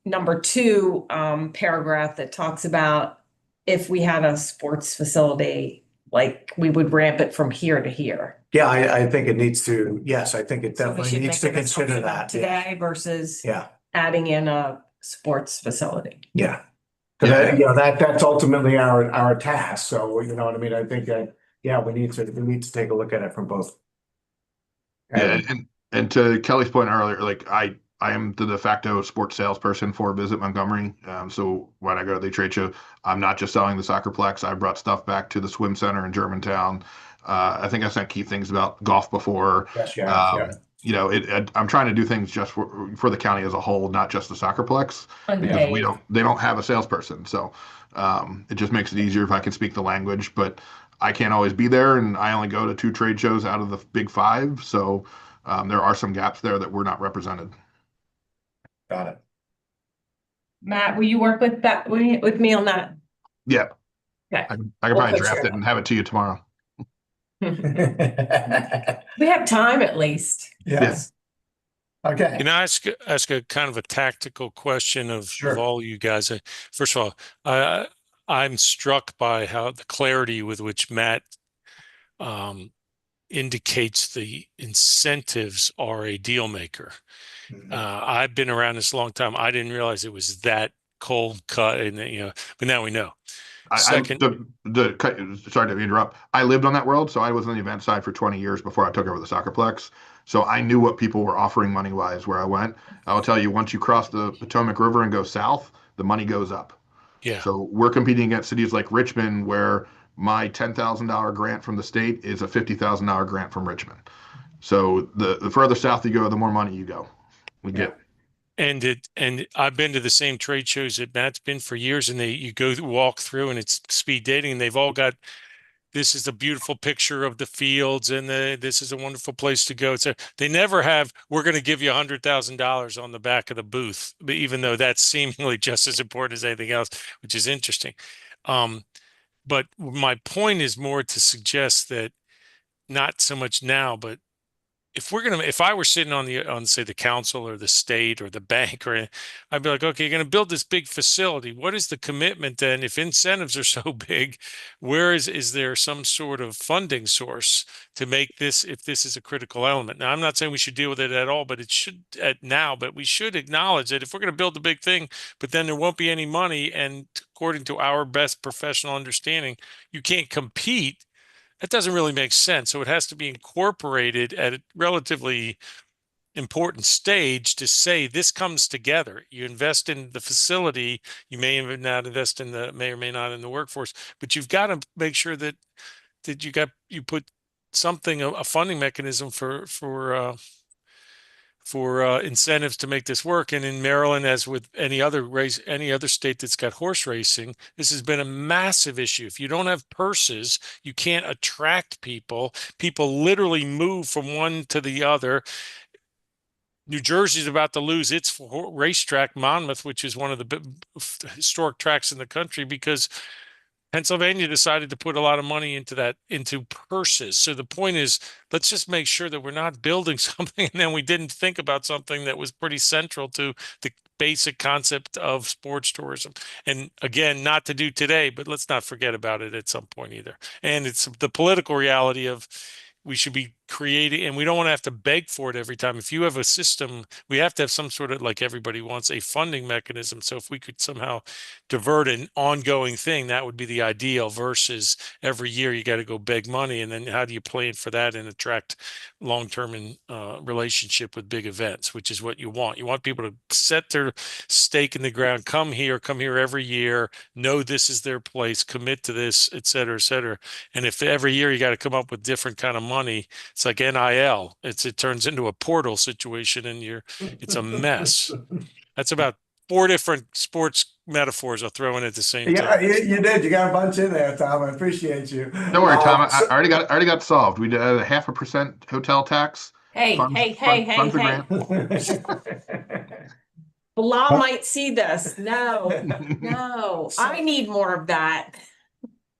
number 2 paragraph that talks about if we had a sports facility, like we would ramp it from here to here?
Yeah, I think it needs to, yes, I think it
So we
definitely
should
needs
make
to
an assumption
consider
about
that. Yeah.
today versus
Yeah,
adding in a sports facility.
yeah. Cause you know, that's ultimately our task. So, you know what I mean? I think that, yeah, we need to take a look at it from both.
Yeah, and to Kelly's point earlier, like I am the de facto sports salesperson for Visit Montgomery. So when I go to the trade show, I'm not just selling the Soccerplex. I brought stuff back to the swim center in Germantown. I think I sent Keith things about golf before.
Yes, yeah.
You know, I'm trying to do things just for the county as a whole, not just the Soccerplex, because they don't have a salesperson. So it just makes it easier if I can speak the language, but I can't always be there, and I only go to 2 trade shows out of the big 5. So there are some gaps there that we're not represented.
Got it.
Matt, will you work with that, with me on that?
Yeah.
Okay.
I can
We'll
probably
put
draft
you-
it and have it to you tomorrow.
We have time at least.
Yes. Okay.
Can I ask a kind of a tactical question of
Sure.
all you guys? First of all, I'm struck by how the clarity with which Matt indicates the incentives are a deal maker. I've been around this a long time. I didn't realize it was that cold cut, and but now we know. Second,
sorry to interrupt. I lived on that world, so I was on the event side for 20 years before I took over the Soccerplex. So I knew what people were offering money wise where I went. I will tell you, once you cross the Potomac River and go south, the money goes up.
yeah.
So we're competing against cities like Richmond, where my $10,000 grant from the state is a $50,000 grant from Richmond. So the further south you go, the more money you go. We get.
And I've been to the same trade shows that Matt's been for years, and you go walk through, and it's speed dating, and they've all got, this is a beautiful picture of the fields, and this is a wonderful place to go. So they never have, we're going to give you $100,000 on the back of the booth, but even though that's seemingly just as important as anything else, which is interesting. But my point is more to suggest that not so much now, but if I were sitting on say the council or the state or the bank, or I'd be like, okay, you're going to build this big facility. What is the commitment then? If incentives are so big, where is there some sort of funding source to make this, if this is a critical element? Now, I'm not saying we should deal with it at all, but it should but we should acknowledge that if we're going to build the big thing, but then there won't be any money, and according to our best professional understanding, you can't compete. That doesn't really make sense. So it has to be incorporated at a relatively important stage to say this comes together. You invest in the facility, you may not invest in may or may not in the workforce, but you've got to make sure that you put something, a funding mechanism for incentives to make this work. And in Maryland, as with any other state that's got horse racing, this has been a massive issue. If you don't have purses, you can't attract people. People literally move from one to the other. New Jersey's about to lose its racetrack, Monmouth, which is one of the historic tracks in the country, because Pennsylvania decided to put a lot of money into purses. So the point is, let's just make sure that we're not building something and then we didn't think about something that was pretty central to the basic concept of sports tourism. And again, not to do today, but let's not forget about it at some point either. And it's the political reality of, we should be creating, and we don't want to have to beg for it every time. If you have a system, we have to have some sort of, like everybody wants, a funding mechanism. So if we could somehow divert an ongoing thing, that would be the ideal, versus every year you got to go beg money. And then how do you plan for that and attract long-term relationship with big events, which is what you want. You want people to set their stake in the ground, come here every year, know this is their place, commit to this, et cetera, et cetera. And if every year you got to come up with different kind of money, it's like NIL. It turns into a portal situation, and it's a mess. That's about 4 different sports metaphors I'll throw in at the same time.
Yeah, you did. You got a bunch in there, Tom. I appreciate you.
Don't worry, Tom. I already got solved. We did a 0.5% hotel tax.
Hey. Bilal might see this. No, I need more of that.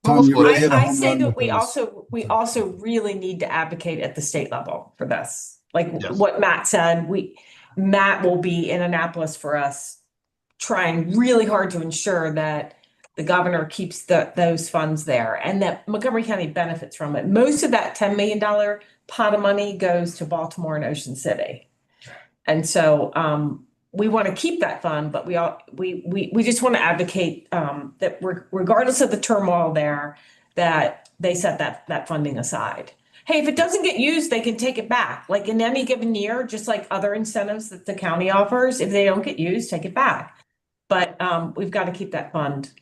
Tom, you really hit a
I
home
say
run
that
with this.
we also really need to advocate at the state level for this. Like
Yes.
what Matt said, Matt will be in Annapolis for us, trying really hard to ensure that the governor keeps those funds there and that Montgomery County benefits from it. Most of that $10 million pot of money goes to Baltimore and Ocean City. And so we want to keep that fund, but we just want to advocate that regardless of the turmoil there, that they set that funding aside. Hey, if it doesn't get used, they can take it back. Like in any given year, just like other incentives that the county offers, if they don't get used, take it back. But we've got to keep that fund.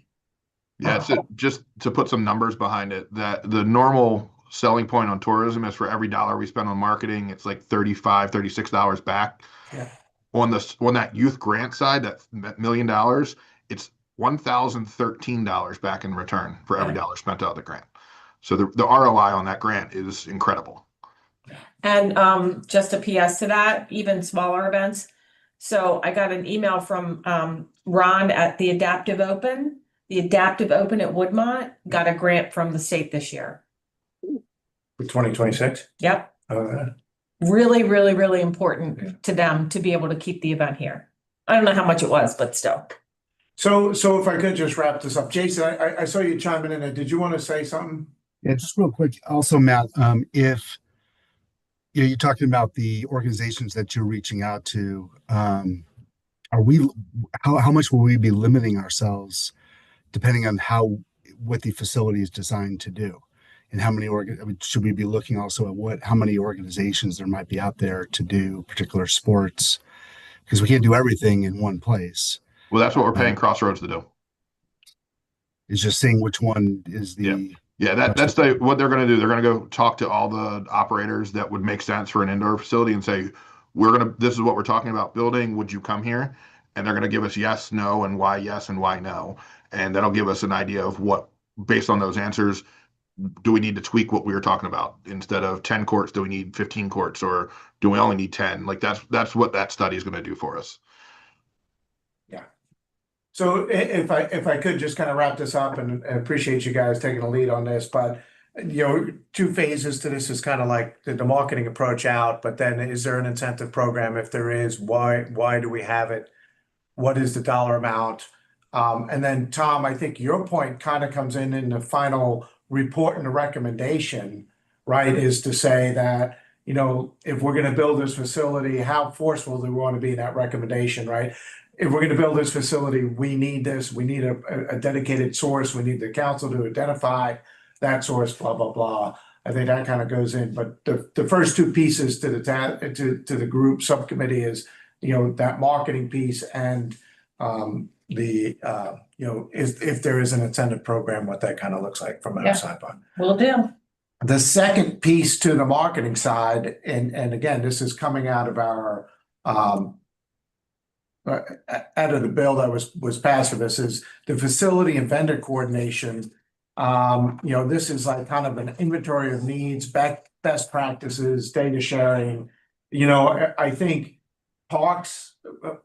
Yeah, so just to put some numbers behind it, that the normal selling point on tourism is for every dollar we spend on marketing, it's like $35, $36 back.
Yeah.
On that youth grant side, that $1 million, it's $1,013 back in return for every dollar spent out of the grant. So the ROI on that grant is incredible.
And just a PS to that, even smaller events. So I got an email from Ron at the Adaptive Open. The Adaptive Open at Woodmont got a grant from the state this year.
For 2026?
Yep.
Okay.
Really, really, really important to them to be able to keep the event here. I don't know how much it was, but still.
So if I could just wrap this up, Jason, I saw you chiming in there. Did you want to say something?
Yeah, just real quick. Also, Matt, if you're talking about the organizations that you're reaching out to, how much will we be limiting ourselves depending on what the facility is designed to do? And how many should we be looking also at how many organizations there might be out there to do particular sports? Because we can't do everything in one place.
Well, that's what we're paying Crossroads to do.
It's just seeing which one is the.
Yeah, that's what they're going to do. They're going to go talk to all the operators that would make sense for an indoor facility and say, this is what we're talking about building. Would you come here? And they're going to give us yes, no, and why yes and why no. And that'll give us an idea of what, based on those answers, do we need to tweak what we were talking about? Instead of 10 courts, do we need 15 courts, or do we only need 10? Like that's what that study is going to do for us.
Yeah. So if I could just kind of wrap this up, and I appreciate you guys taking the lead on this, but two phases to this is kind of like the marketing approach out, but then is there an incentive program? If there is, why do we have it? What is the dollar amount? And then Tom, I think your point kind of comes in the final report and the recommendation, right, is to say that, if we're going to build this facility, how forceful do we want to be in that recommendation, right? If we're going to build this facility, we need this, we need a dedicated source, we need the council to identify that source, blah, blah, blah. I think that kind of goes in, but the first two pieces to the group subcommittee is, that marketing piece and if there is an incentive program, what that kind of looks like from our side.
Will do.
The second piece to the marketing side, and again, this is coming out of our out of the bill that was passed for this, is the facility and vendor coordination. This is like kind of an inventory of needs, best practices, data sharing. I think Parks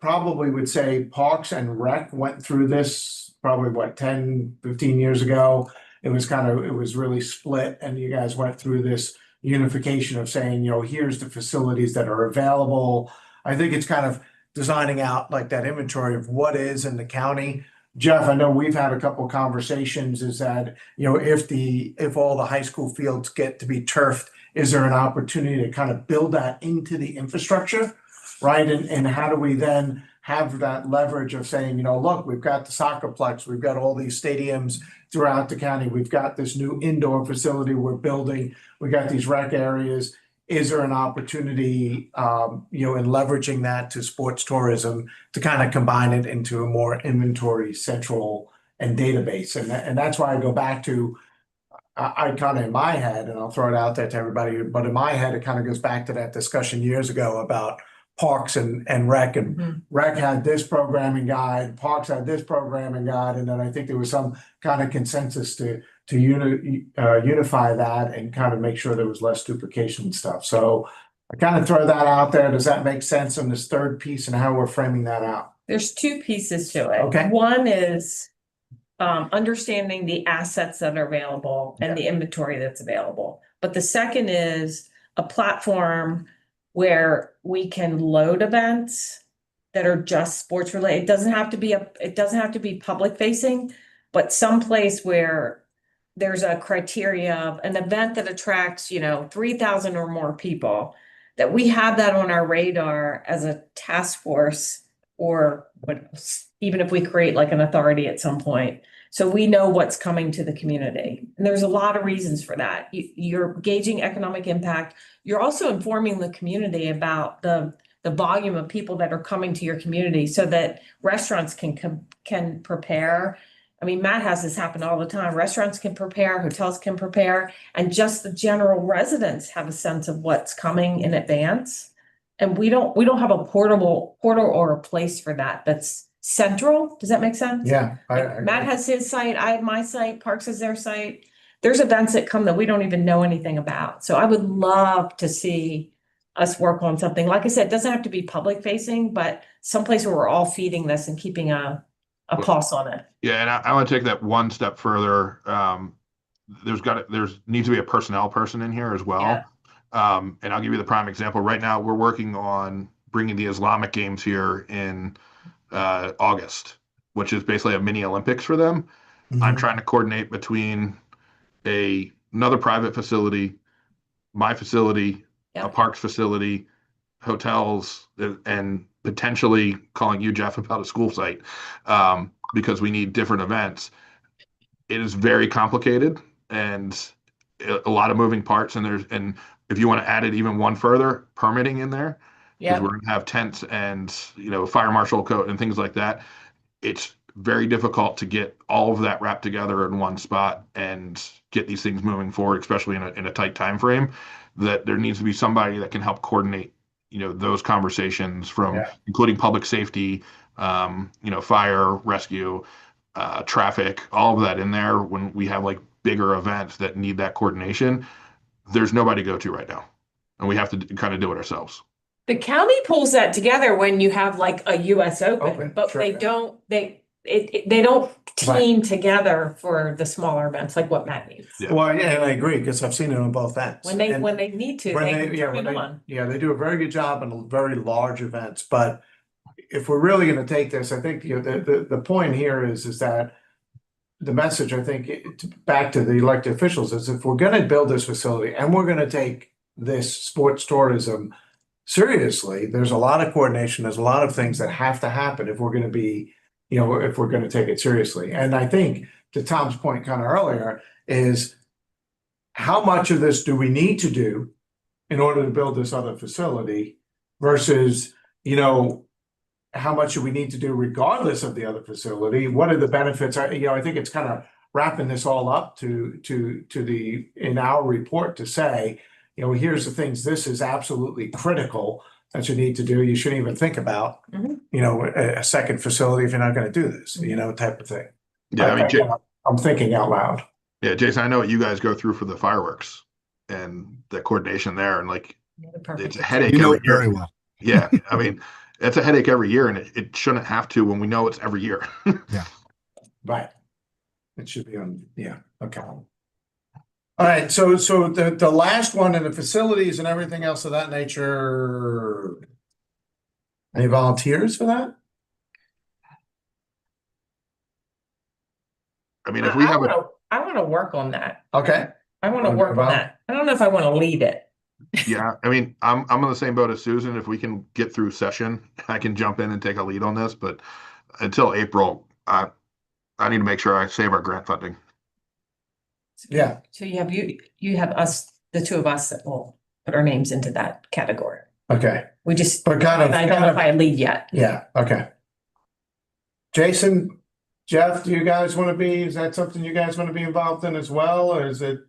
probably would say Parks and Rec went through this probably 10, 15 years ago. It was really split, and you guys went through this unification of saying, here's the facilities that are available. I think it's kind of designing out like that inventory of what is in the county. Jeff, I know we've had a couple of conversations, is that, if all the high school fields get to be turfed, is there an opportunity to kind of build that into the infrastructure? Right. And how do we then have that leverage of saying, look, we've got the soccerplex, we've got all these stadiums throughout the county, we've got this new indoor facility we're building, we got these rec areas. Is there an opportunity, in leveraging that to sports tourism to kind of combine it into a more inventory central and database? And that's why I go back to, I kind of in my head, and I'll throw it out there to everybody, but in my head, it kind of goes back to that discussion years ago about Parks and Rec, and Rec had this programming guide, Parks had this programming guide, and then I think there was some kind of consensus to unify that and kind of make sure there was less duplication and stuff. So I kind of throw that out there. Does that make sense on this third piece and how we're framing that out?
There's two pieces to it.
Okay.
One is understanding the assets that are available and the inventory that's available. But the second is a platform where we can load events that are just sports related. It doesn't have to be public facing, but someplace where there's a criteria of an event that attracts, 3,000 or more people, that we have that on our radar as a task force or what, even if we create like an authority at some point. So we know what's coming to the community. And there's a lot of reasons for that. You're gauging economic impact. You're also informing the community about the volume of people that are coming to your community so that restaurants can prepare. I mean, Matt has this happen all the time. Restaurants can prepare, hotels can prepare, and just the general residents have a sense of what's coming in advance. And we don't have a portal or a place for that that's central. Does that make sense?
Yeah.
Matt has his site, I have my site, Parks has their site. There's events that come that we don't even know anything about. So I would love to see us work on something. Like I said, it doesn't have to be public facing, but someplace where we're all feeding this and keeping a pulse on it.
Yeah, and I want to take that one step further. There's needs to be a personnel person in here as well.
Yeah.
And I'll give you the prime example. Right now, we're working on bringing the Islamic Games here in August, which is basically a mini Olympics for them. I'm trying to coordinate between another private facility, my facility, a parks facility, hotels, and potentially calling you, Jeff, about a school site, because we need different events. It is very complicated and a lot of moving parts. And if you want to add it even one further, permitting in there, because we're going to have tents and fire marshal code and things like that. It's very difficult to get all of that wrapped together in one spot and get these things moving forward, especially in a tight time frame. That there needs to be somebody that can help coordinate those conversations from including public safety, fire, rescue, traffic, all of that in there when we have like bigger events that need that coordination. There's nobody to go to right now, and we have to kind of do it ourselves.
The county pulls that together when you have like a US Open,
Open,
but
sure.
they don't team together for the smaller events like what Matt needs.
Yeah.
Well, yeah, and I agree, because I've seen it on both ends.
When they
And
need to,
when
they
they-
can
yeah,
turn
when
it
they-
on.
Yeah, they do a very good job in very large events, but if we're really gonna take this, I think, the point here is that the message, I think, back to the elected officials is if we're gonna build this facility and we're gonna take this sports tourism seriously, there's a lot of coordination, there's a lot of things that have to happen if we're gonna be, if we're gonna take it seriously. And I think to Tom's point kind of earlier is how much of this do we need to do in order to build this other facility versus, how much do we need to do regardless of the other facility? What are the benefits? I think it's kind of wrapping this all up to in our report to say, here's the things, this is absolutely critical that you need to do. You shouldn't even think about, a second facility if you're not going to do this, type of thing.
Yeah, I mean,
I'm thinking out loud.
Yeah, Jason, I know what you guys go through for the fireworks and the coordination there, and like it's a headache.
You know
every
it very
year.
well.
Yeah, I mean, it's a headache every year, and it shouldn't have to when we know it's every year.
Right. It should be on, okay. All right, so the last one in the facilities and everything else of that nature. Any volunteers for that?
I mean, if we have
I want to work on that.
Okay.
I want to work on that. I don't know if I want to lead it.
yeah, I mean, I'm on the same boat as Susan. If we can get through session, I can jump in and take a lead on this. But until April, I need to make sure I save our grant funding.
Yeah.
So you have us, the two of us that will put our names into that category.
Okay.
We just
But kind
haven't
of,
identified a lead yet.
yeah, okay. Jason, Jeff, do you guys want to be, is that something you guys want to be involved in as well, or is it,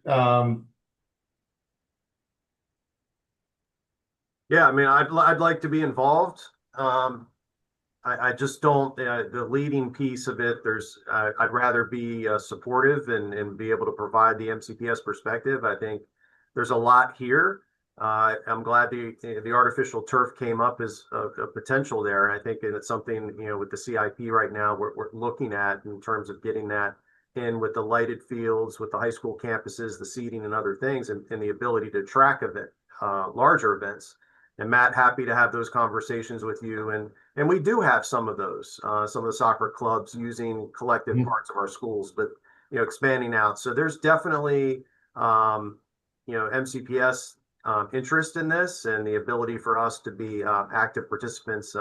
Yeah, I mean, I'd like to be involved. I just don't, the leading piece of it, I'd rather be supportive and be able to provide the MCPS perspective. I think there's a lot here. I'm glad the artificial turf came up as a potential there. And I think it's something, with the CIP right now, we're looking at in terms of getting that in with the lighted fields, with the high school campuses, the seating and other things, and the ability to track larger events. And Matt, happy to have those conversations with you. And we do have some of those, some of the soccer clubs using collective parts of our schools, but, expanding out. So there's definitely, MCPS interest in this and the ability for us to be active participants.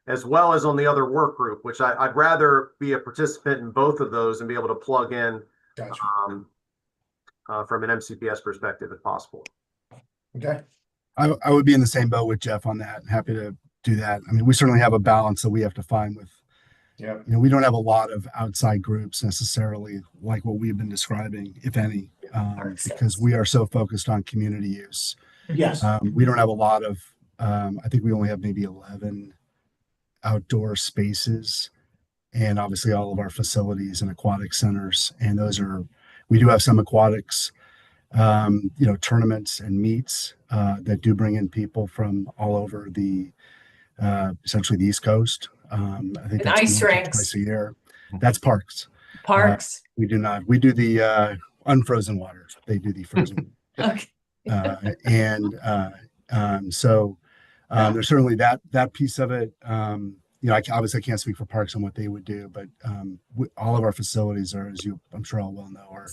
as well as on the other work group, which I'd rather be a participant in both of those and be able to plug in
Gotcha.
from an MCPS perspective if possible.
Okay.
I would be in the same boat with Jeff on that. Happy to do that. I mean, we certainly have a balance that we have to find with,
Yeah.
you know, we don't have a lot of outside groups necessarily like what we've been describing, if any, because we are so focused on community use.
Yes.
We don't have a lot of, I think we only have maybe 11 outdoor spaces, and obviously all of our facilities and aquatic centers. And those are, we do have some aquatics, you know, tournaments and meets that do bring in people from all over the, essentially the East Coast. I think
And
that's
ice
once or
rinks.
twice a year. That's parks.
Parks.
We do not. We do the unfrozen waters. They do the frozen.
Okay.
So there's certainly that piece of it. You know, obviously I can't speak for parks on what they would do, but all of our facilities are, as you, I'm sure all well know, are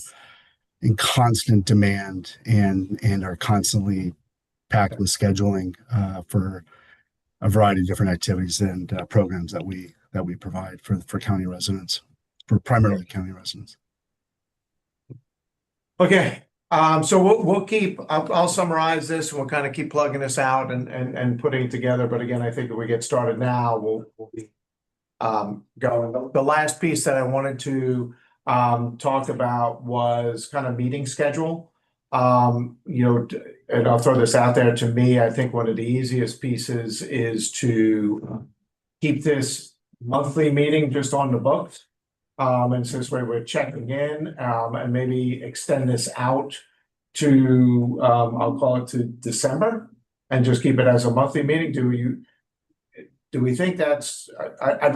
in constant demand and are constantly packed with scheduling for a variety of different activities and programs that we provide for county residents, for primarily county residents.
Okay. So we'll keep, I'll summarize this and we'll kind of keep plugging this out and putting it together. But again, I think if we get started now, we'll be going. The last piece that I wanted to talk about was kind of meeting schedule. You know, and I'll throw this out there. To me, I think one of the easiest pieces is to keep this monthly meeting just on the books. And so this way we're checking in, and maybe extend this out to, I'll call it to December, and just keep it as a monthly meeting. Do we think that's, I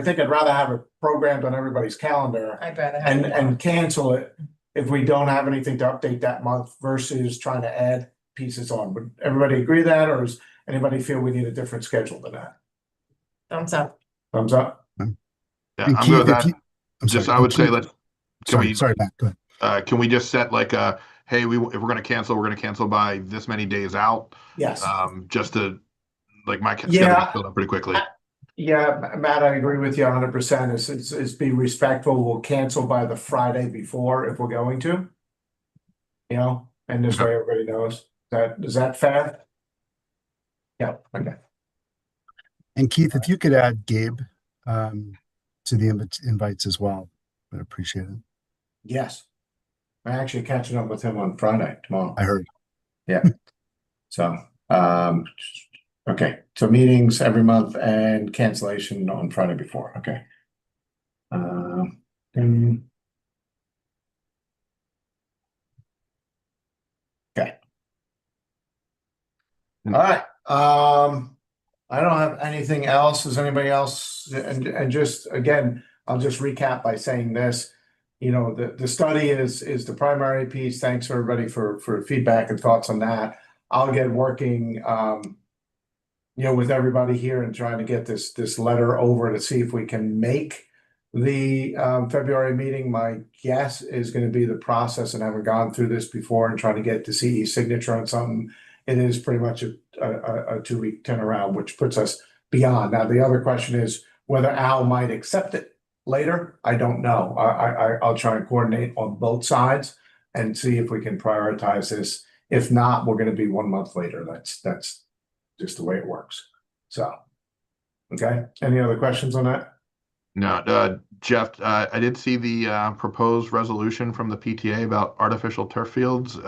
think I'd rather have it programmed on everybody's calendar
I'd rather have.
and cancel it if we don't have anything to update that month versus trying to add pieces on. Would everybody agree that, or does anybody feel we need a different schedule than that?
Thumbs up.
Thumbs up?
Yeah,
And
I'm
Keith,
good with
if
that.
I'm
Just,
sorry,
I would say,
Keith-
can
sorry,
we,
Matt, go ahead.
can we just set like a, hey, if we're going to cancel, we're going to cancel by this many days out.
Yes.
Just to, like, my schedule
Yeah.
gets filled up pretty quickly.
Yeah, Matt, I agree with you 100%. Is be respectful. We'll cancel by the Friday before if we're going to. You know, and this way everybody knows. Is that fair? Yeah, okay.
And Keith, if you could add Gabe to the invites as well, I'd appreciate it.
Yes. I'm actually catching up with him on Friday, tomorrow.
I heard.
Yeah. So, okay. So meetings every month and cancellation on Friday before. Okay. Okay. All right. I don't have anything else. Does anybody else? And just again, I'll just recap by saying this. You know, the study is the primary piece. Thanks everybody for feedback and thoughts on that. I'll get working, you know, with everybody here and trying to get this letter over to see if we can make the February meeting. My guess is going to be the process, and having gone through this before and trying to get the CE signature on something, it is pretty much a 2-week turnaround, which puts us beyond. Now, the other question is whether Al might accept it later. I don't know. I'll try and coordinate on both sides and see if we can prioritize this. If not, we're going to be 1 month later. That's just the way it works. So, okay. Any other questions on that?
No, Jeff, I did see the proposed resolution from the PTA about artificial turf fields.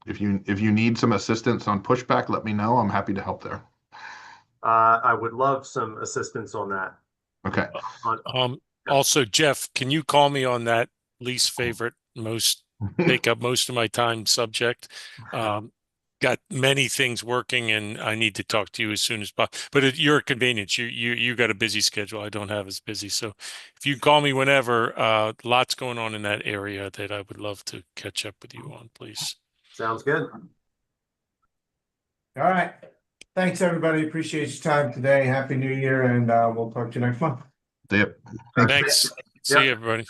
If you need some assistance on pushback, let me know. I'm happy to help there.
I would love some assistance on that.
Okay.
Also, Jeff, can you call me on that least favorite, take up most of my time subject? Got many things working and I need to talk to you as soon as possible, but at your convenience. You got a busy schedule. I don't have as busy. So if you call me whenever, lots going on in that area that I would love to catch up with you on, please.
Sounds good.
All right. Thanks, everybody. Appreciate your time today. Happy New Year, and we'll talk to you next month.
Yep.
Thanks. See you, everybody.